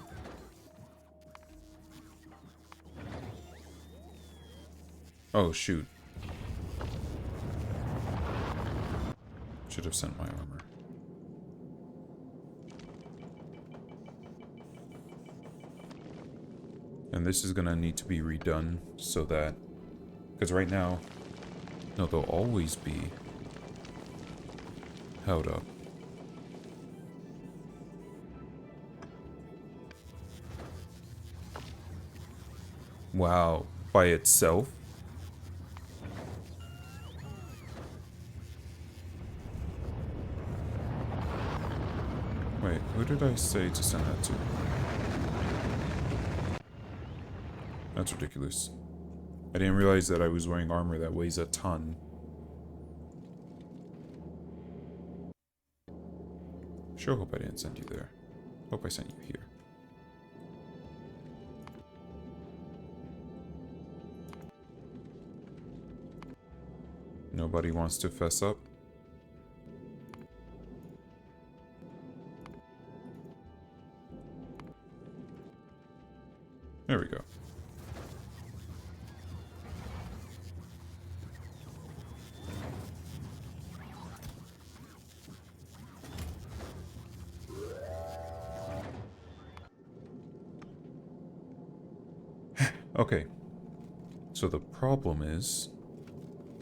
Oh, shoot. Should have sent my armor. And this is gonna need to be redone so that... Because right now... No, they'll always be held up. Wow, by itself? Wait, who did I say to send that to? That's ridiculous. I didn't realize that I was wearing armor that weighs a ton. Sure hope I didn't send you there. Hope I sent you here. Nobody wants to fess up? There we go. Okay. So the problem is...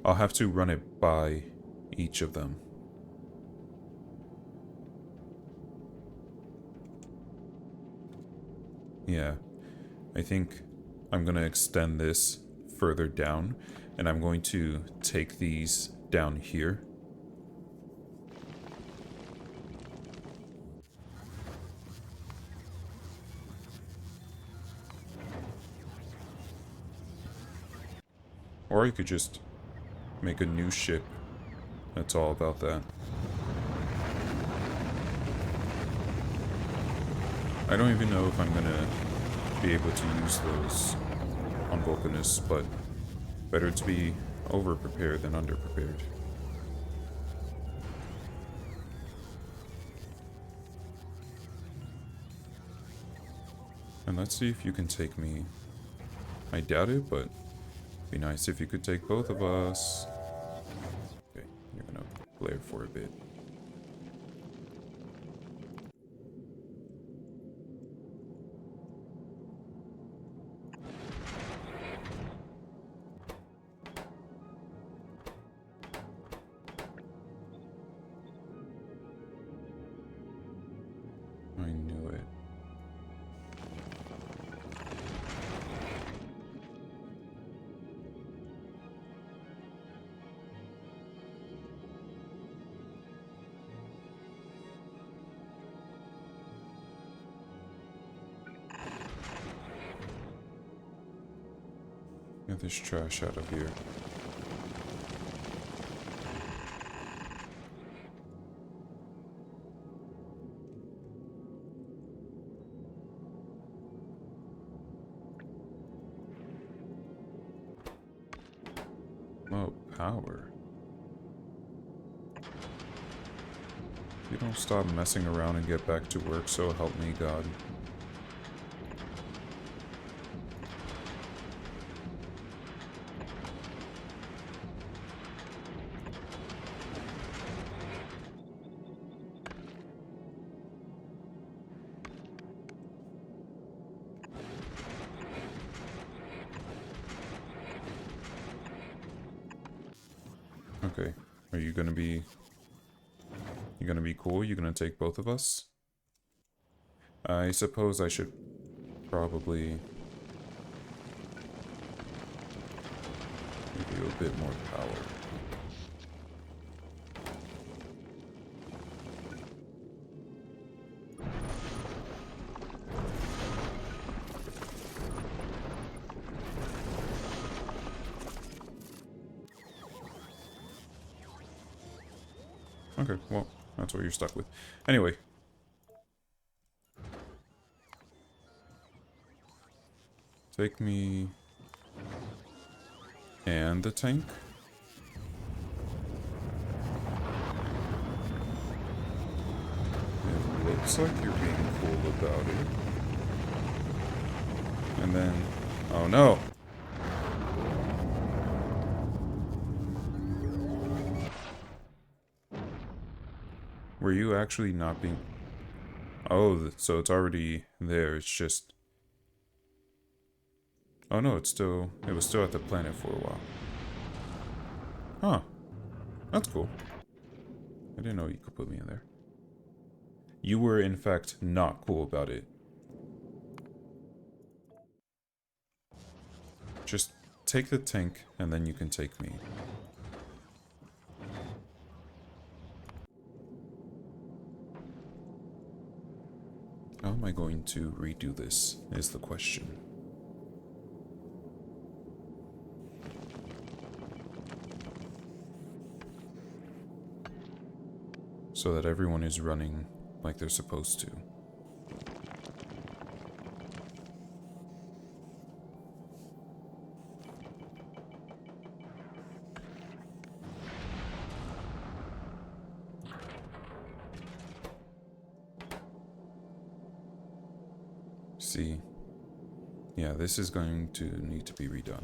I'll have to run it by each of them. Yeah, I think I'm going to extend this further down, and I'm going to take these down here. Or I could just make a new ship that's all about that. I don't even know if I'm gonna be able to use those on Vulcanus, but better to be over-prepared than under-prepared. And let's see if you can take me. I doubt it, but be nice if you could take both of us. Okay, you're gonna glare for a bit. I knew it. Get this trash out of here. Oh, power. If you don't stop messing around and get back to work, so help me God. Okay, are you gonna be... You gonna be cool? You gonna take both of us? I suppose I should probably give you a bit more power. Okay, well, that's what you're stuck with. Anyway. Take me... And the tank? It looks like you're being cool about it. And then... Oh no! Were you actually not being... Oh, so it's already there, it's just... Oh no, it's still... It was still at the planet for a while. Huh. That's cool. I didn't know you could put me in there. You were, in fact, not cool about it. Just take the tank, and then you can take me. How am I going to redo this, is the question. So that everyone is running like they're supposed to. See, yeah, this is going to need to be redone.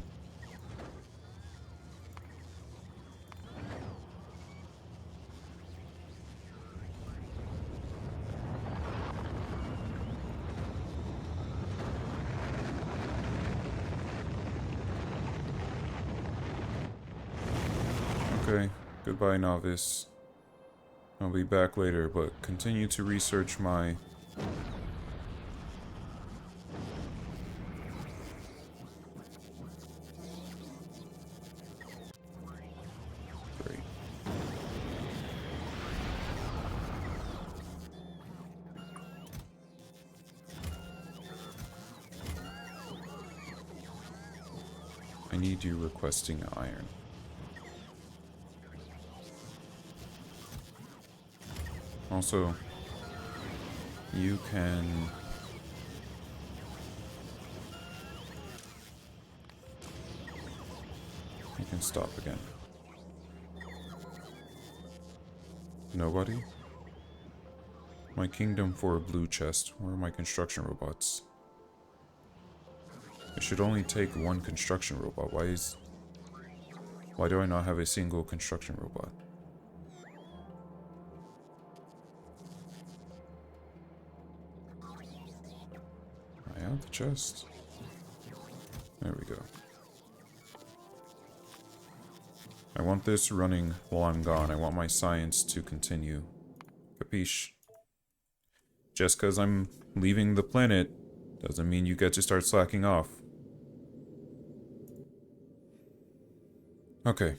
Okay, goodbye, novice. I'll be back later, but continue to research my I need you requesting iron. Also, you can... You can stop again. Nobody? My kingdom for a blue chest. Where are my construction robots? It should only take one construction robot. Why do I not have a single construction robot? I have the chest. There we go. I want this running while I'm gone. I want my science to continue. Capiche? Just because I'm leaving the planet doesn't mean you get to start slacking off. Okay.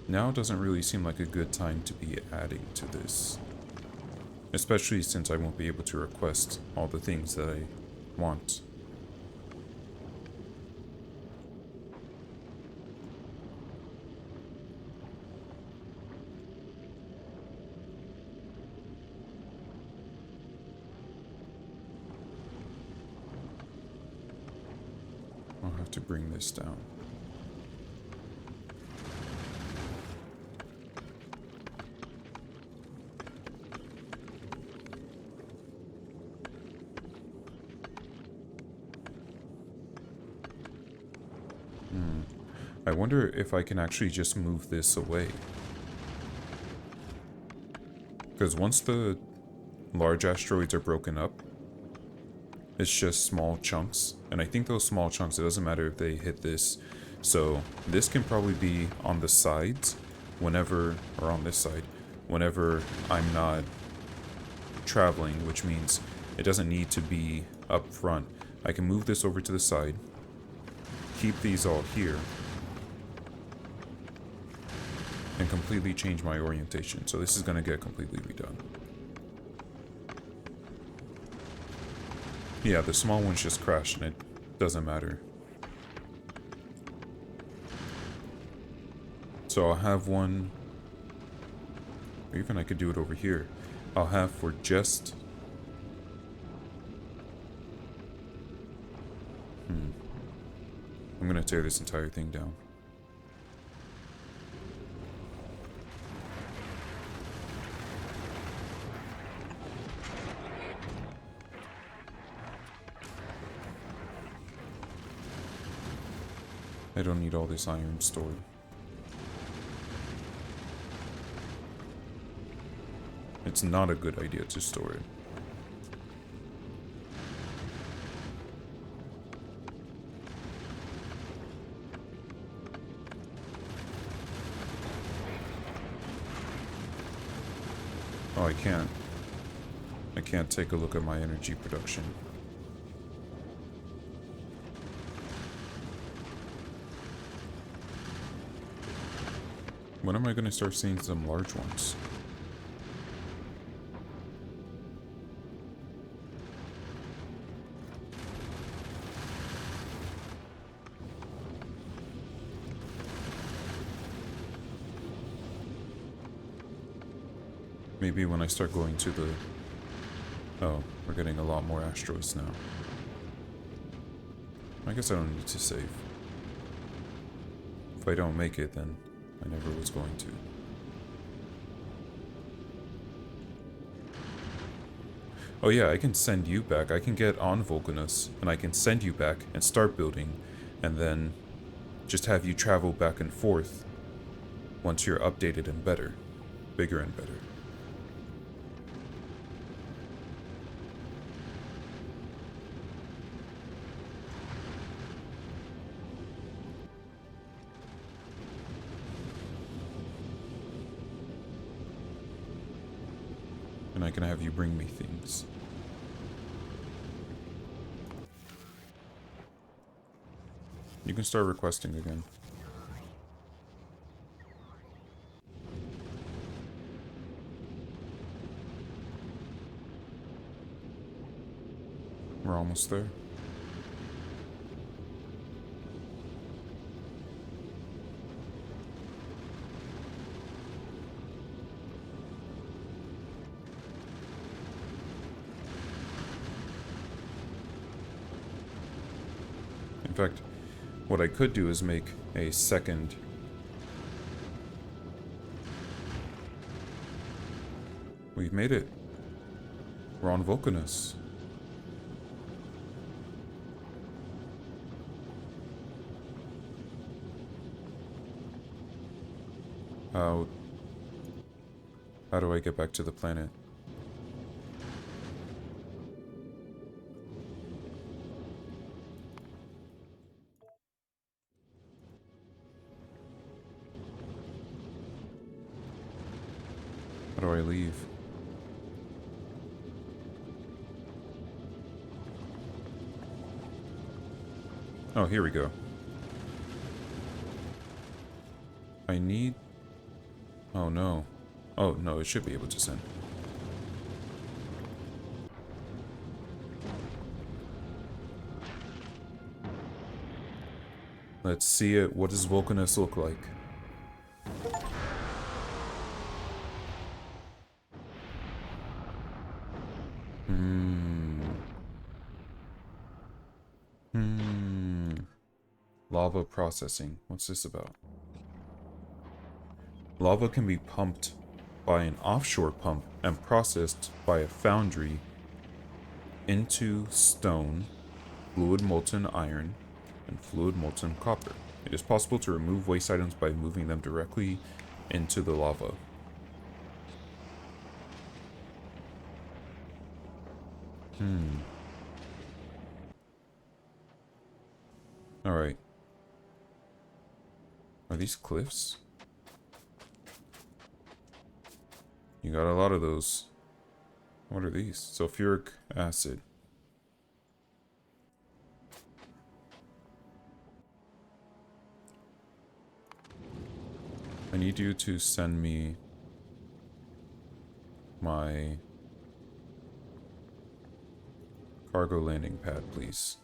Now doesn't really seem like a good time to be adding to this. Especially since I won't be able to request all the things that I want. I'll have to bring this down. I wonder if I can actually just move this away. Because once the large asteroids are broken up, it's just small chunks. And I think those small chunks, it doesn't matter if they hit this. So this can probably be on the sides whenever, or on this side, whenever I'm not traveling, which means it doesn't need to be up front. I can move this over to the side, keep these all here, and completely change my orientation. So this is going to get completely redone. Yeah, the small ones just crashed and it doesn't matter. So I'll have one, or even I could do it over here. I'll have for just... I'm going to tear this entire thing down. I don't need all this iron stored. It's not a good idea to store it. Oh, I can't. I can't take a look at my energy production. When am I going to start seeing some large ones? Maybe when I start going to the... Oh, we're getting a lot more asteroids now. I guess I don't need to save. If I don't make it, then I never was going to. Oh yeah, I can send you back. I can get on Vulcanus, and I can send you back and start building, and then just have you travel back and forth once you're updated and better. Bigger and better. And I can have you bring me things. You can start requesting again. We're almost there. In fact, what I could do is make a second. We've made it. We're on Vulcanus. How do I get back to the planet? How do I leave? Oh, here we go. I need... Oh, no. Oh, no, it should be able to send. Let's see it. What does Vulcanus look like? Lava processing. What's this about? Lava can be pumped by an offshore pump and processed by a foundry into stone, fluid molten iron, and fluid molten copper. It is possible to remove waste items by moving them directly into the lava. Alright. Are these cliffs? You got a lot of those. What are these? Sulfuric acid. I need you to send me my cargo landing pad, please.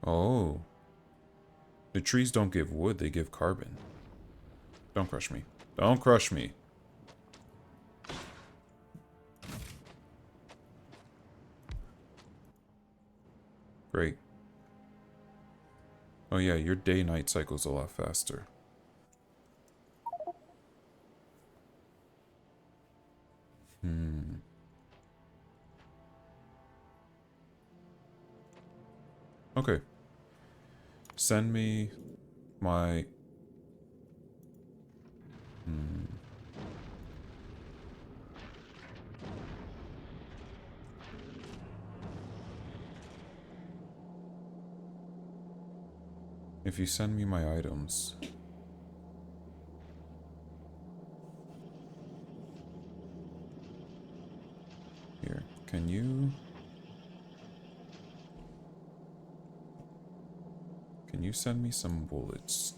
Oh. The trees don't give wood, they give carbon. Don't crush me. Don't crush me. Great. Oh yeah, your day-night cycle's a lot faster. Okay. Send me my... If you send me my items... Here, can you... Can you send me some bullets?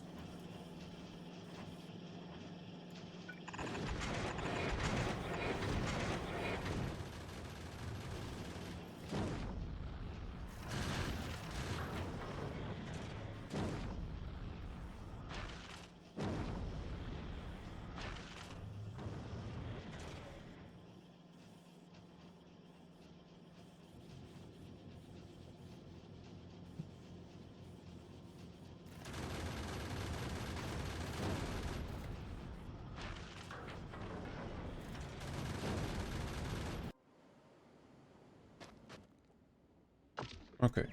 Okay.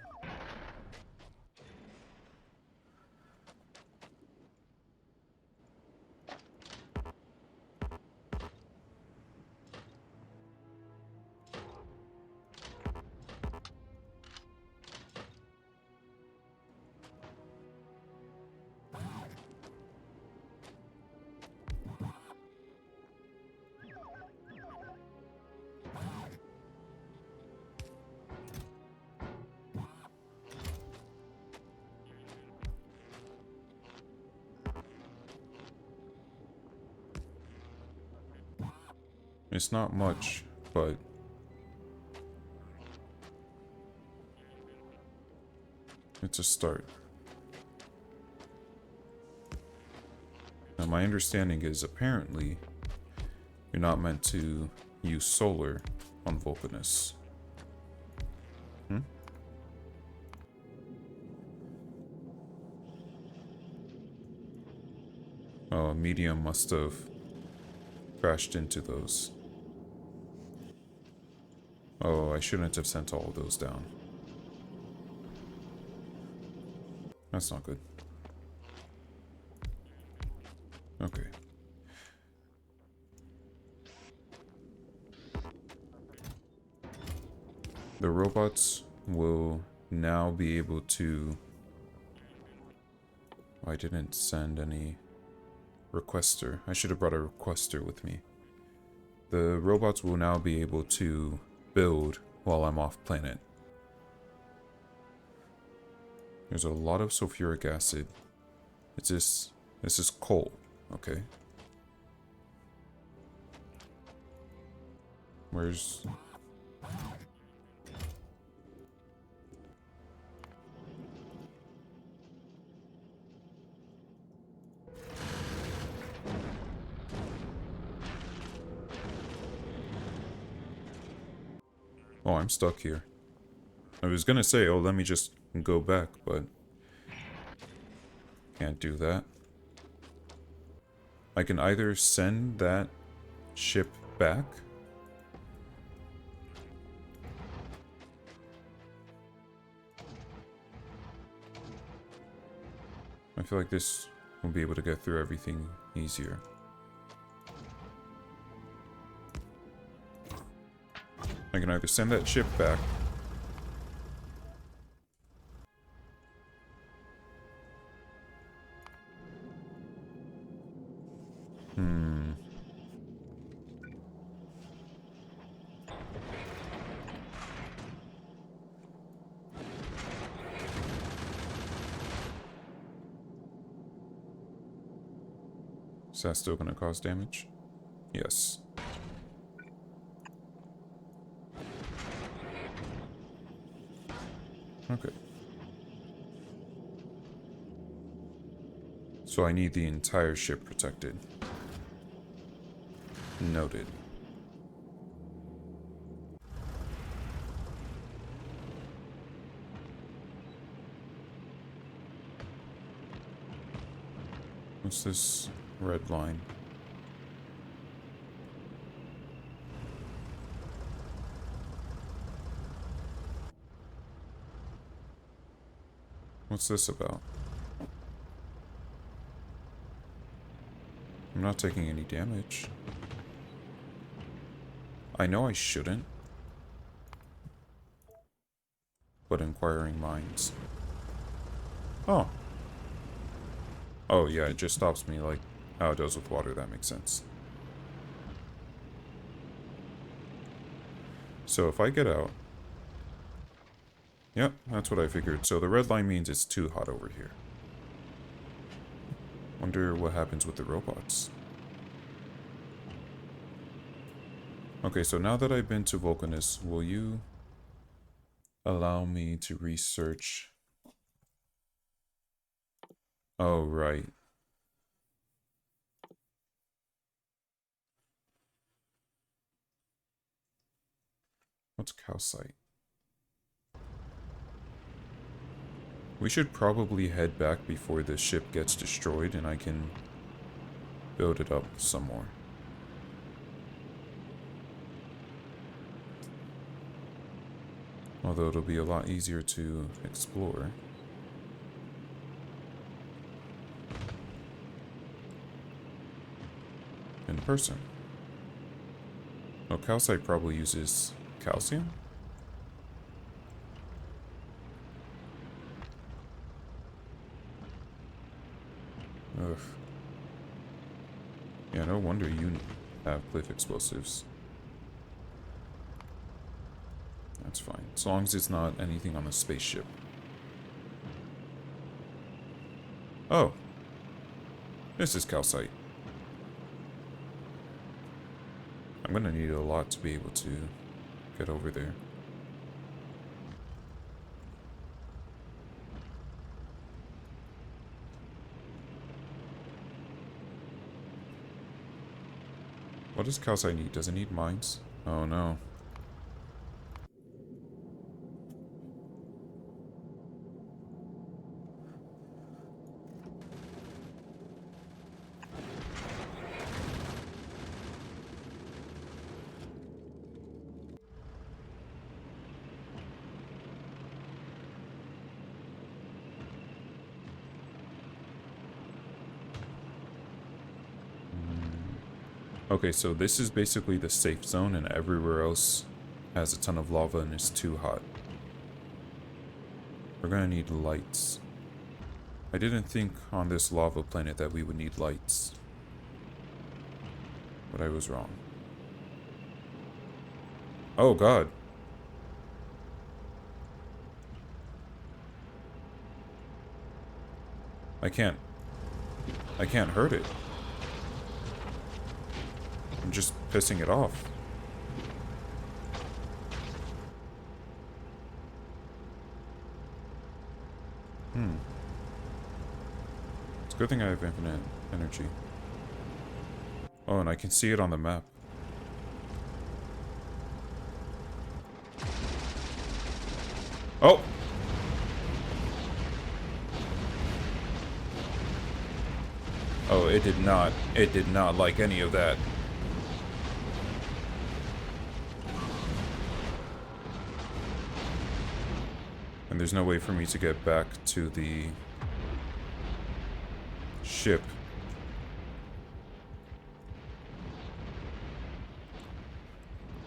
It's not much, but it's a start. Now my understanding is apparently you're not meant to use solar on Vulcanus. Oh, a medium must have crashed into those. Oh, I shouldn't have sent all of those down. That's not good. Okay. The robots will now be able to... I didn't send any requester. I should have brought a requester with me. The robots will now be able to build while I'm off planet. There's a lot of sulfuric acid. This is coal, okay? Where's... Oh, I'm stuck here. I was gonna say, oh, let me just go back, but... Can't do that. I can either send that ship back... I feel like this will be able to get through everything easier. I can either send that ship back. Is that still going to cause damage? Yes. Okay. So I need the entire ship protected. Noted. What's this red line? What's this about? I'm not taking any damage. I know I shouldn't. But inquiring minds. Oh. Oh yeah, it just stops me like how it does with water. That makes sense. So if I get out... Yep, that's what I figured. So the red line means it's too hot over here. Wonder what happens with the robots. Okay, so now that I've been to Vulcanus, will you allow me to research... Oh, right. What's calcite? We should probably head back before the ship gets destroyed and I can build it up some more. Although it'll be a lot easier to explore. In person. Oh, calcite probably uses calcium? Ugh. Yeah, no wonder you have cliff explosives. That's fine. As long as it's not anything on the spaceship. Oh. This is calcite. I'm gonna need a lot to be able to get over there. What does calcite need? Does it need mines? Oh no. Okay, so this is basically the safe zone, and everywhere else has a ton of lava and is too hot. We're gonna need lights. I didn't think on this lava planet that we would need lights. But I was wrong. Oh god. I can't hurt it. I'm just pissing it off. It's a good thing I have infinite energy. Oh, and I can see it on the map. Oh! Oh, it did not like any of that. And there's no way for me to get back to the ship.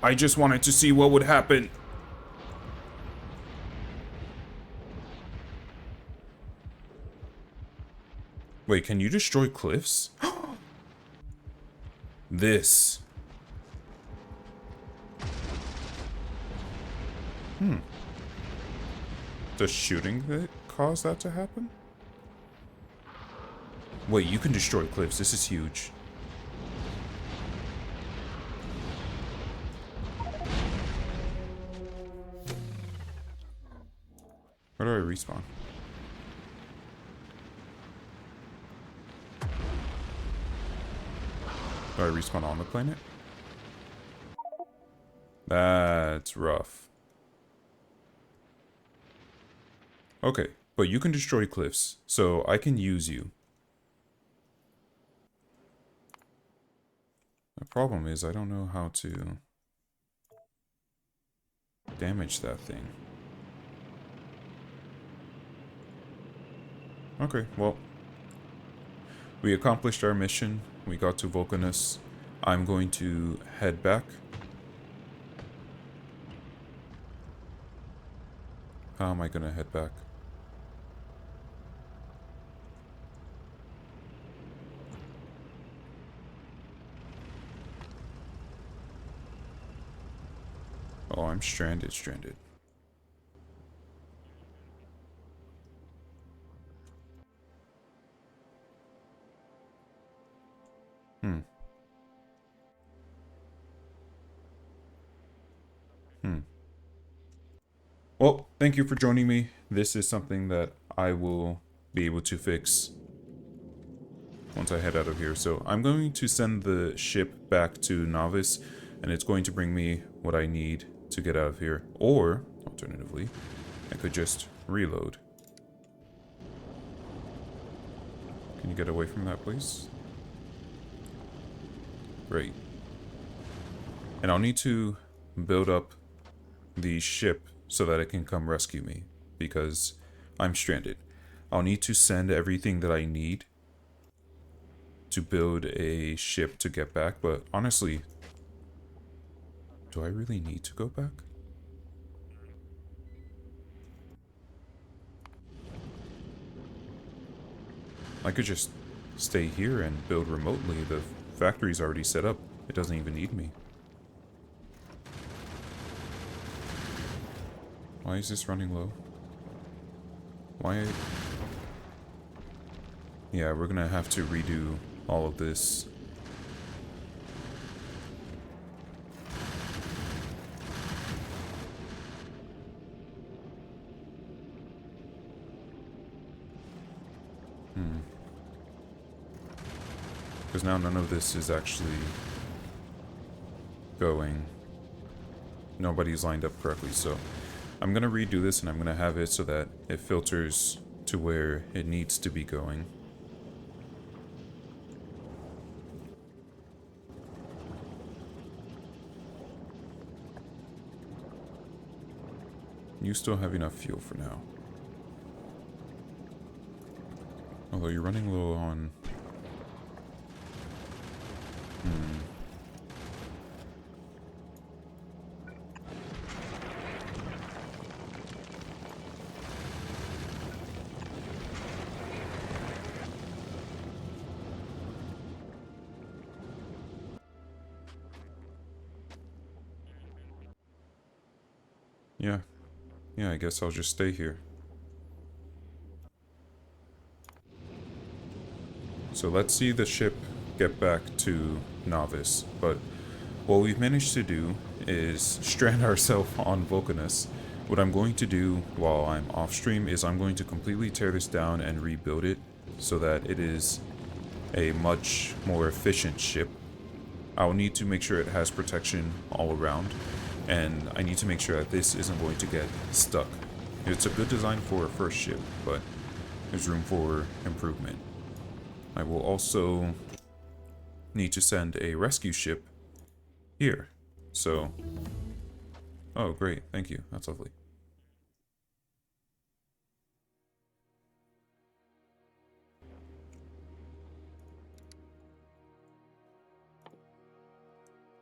I just wanted to see what would happen. Wait, can you destroy cliffs? This. Does shooting that cause that to happen? Wait, you can destroy cliffs. This is huge. Where do I respawn? Do I respawn on the planet? That's rough. Okay, but you can destroy cliffs, so I can use you. The problem is I don't know how to damage that thing. Okay, well, we accomplished our mission. We got to Vulcanus. I'm going to head back. How am I gonna head back? Oh, I'm stranded. Well, thank you for joining me. This is something that I will be able to fix once I head out of here. So I'm going to send the ship back to Novice, and it's going to bring me what I need to get out of here. Or, alternatively, I could just reload. Can you get away from that, please? Great. And I'll need to build up the ship so that it can come rescue me, because I'm stranded. I'll need to send everything that I need to build a ship to get back, but honestly, do I really need to go back? I could just stay here and build remotely. The factory's already set up. It doesn't even need me. Why is this running low? Why? Yeah, we're gonna have to redo all of this. Because now none of this is actually going. Nobody's lined up correctly, so I'm going to redo this and I'm going to have it so that it filters to where it needs to be going. You still have enough fuel for now. Although you're running low on... Yeah. Yeah, I guess I'll just stay here. So let's see the ship get back to Novice, but what we've managed to do is strand ourselves on Vulcanus. What I'm going to do while I'm off stream is I'm going to completely tear this down and rebuild it so that it is a much more efficient ship. I'll need to make sure it has protection all around, and I need to make sure that this isn't going to get stuck. It's a good design for a first ship, but there's room for improvement. I will also need to send a rescue ship here. So, oh great, thank you, that's lovely.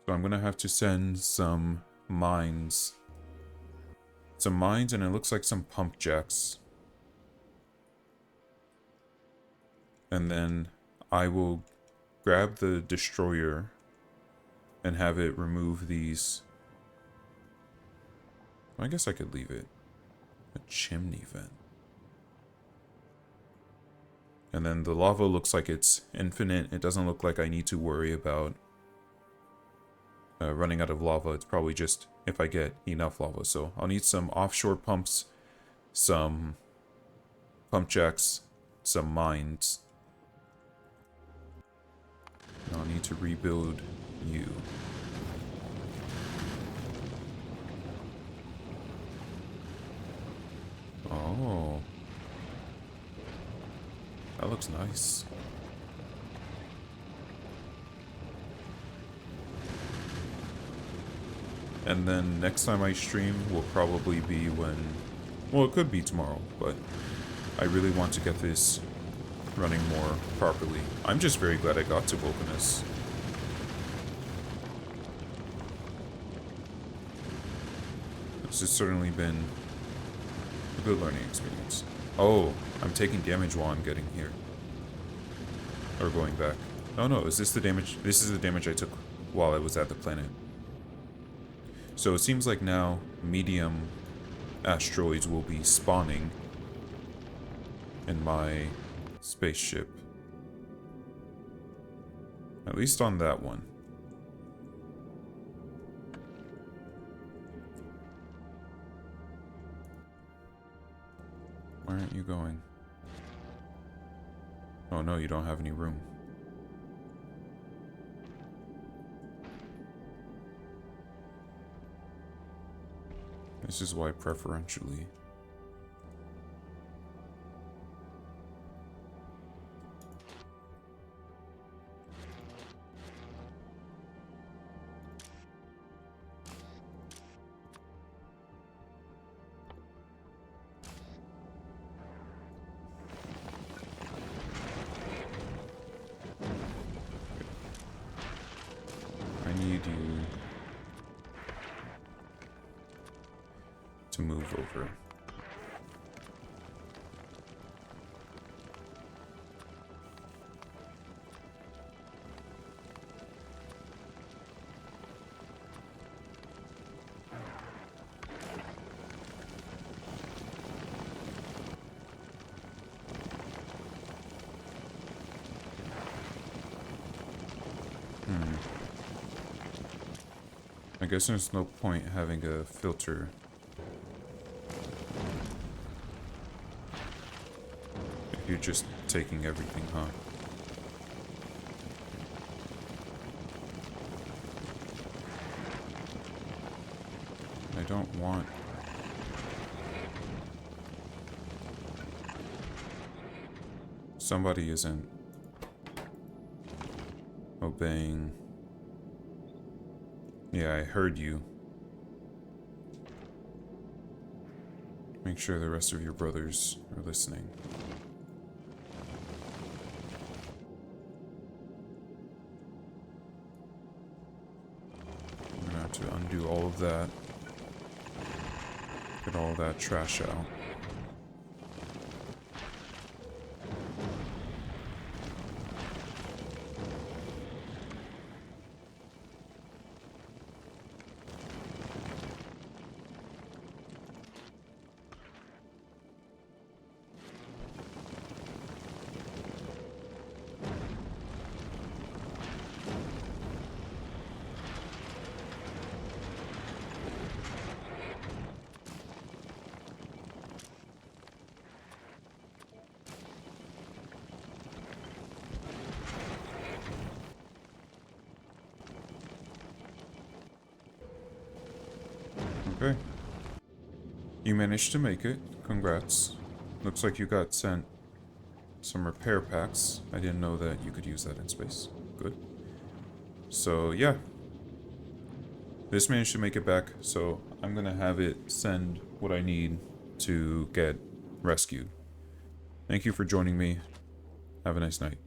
So I'm gonna have to send some mines. And it looks like some pump jacks. And then I will grab the destroyer and have it remove these. I guess I could leave it. A chimney vent. And then the lava looks like it's infinite. It doesn't look like I need to worry about running out of lava. It's probably just if I get enough lava. So I'll need some offshore pumps, some pump jacks, some mines. And I'll need to rebuild you. Oh, that looks nice. And then next time I stream will probably be when, well, it could be tomorrow, but I really want to get this running more properly. I'm just very glad I got to Vulcanus. This has certainly been a good learning experience. Oh, I'm taking damage while I'm getting here. Or going back. Oh no, is this the damage? This is the damage I took while I was at the planet. So it seems like now medium asteroids will be spawning in my spaceship. At least on that one. Why aren't you going? Oh no, you don't have any room. This is why preferentially. I need you to move over. I guess there's no point having a filter. If you're just taking everything, huh? don't want... Somebody isn't obeying. Yeah, I heard you. Make sure the rest of your brothers are listening. I'm gonna have to undo all of that. Get all that trash out. Okay. You managed to make it. Congrats. Looks like you got sent some repair packs. I didn't know that you could use that in space. Good. So, yeah. This managed to make it back, so I'm gonna have it send what I need to get rescued. Thank you for joining me. Have a nice night.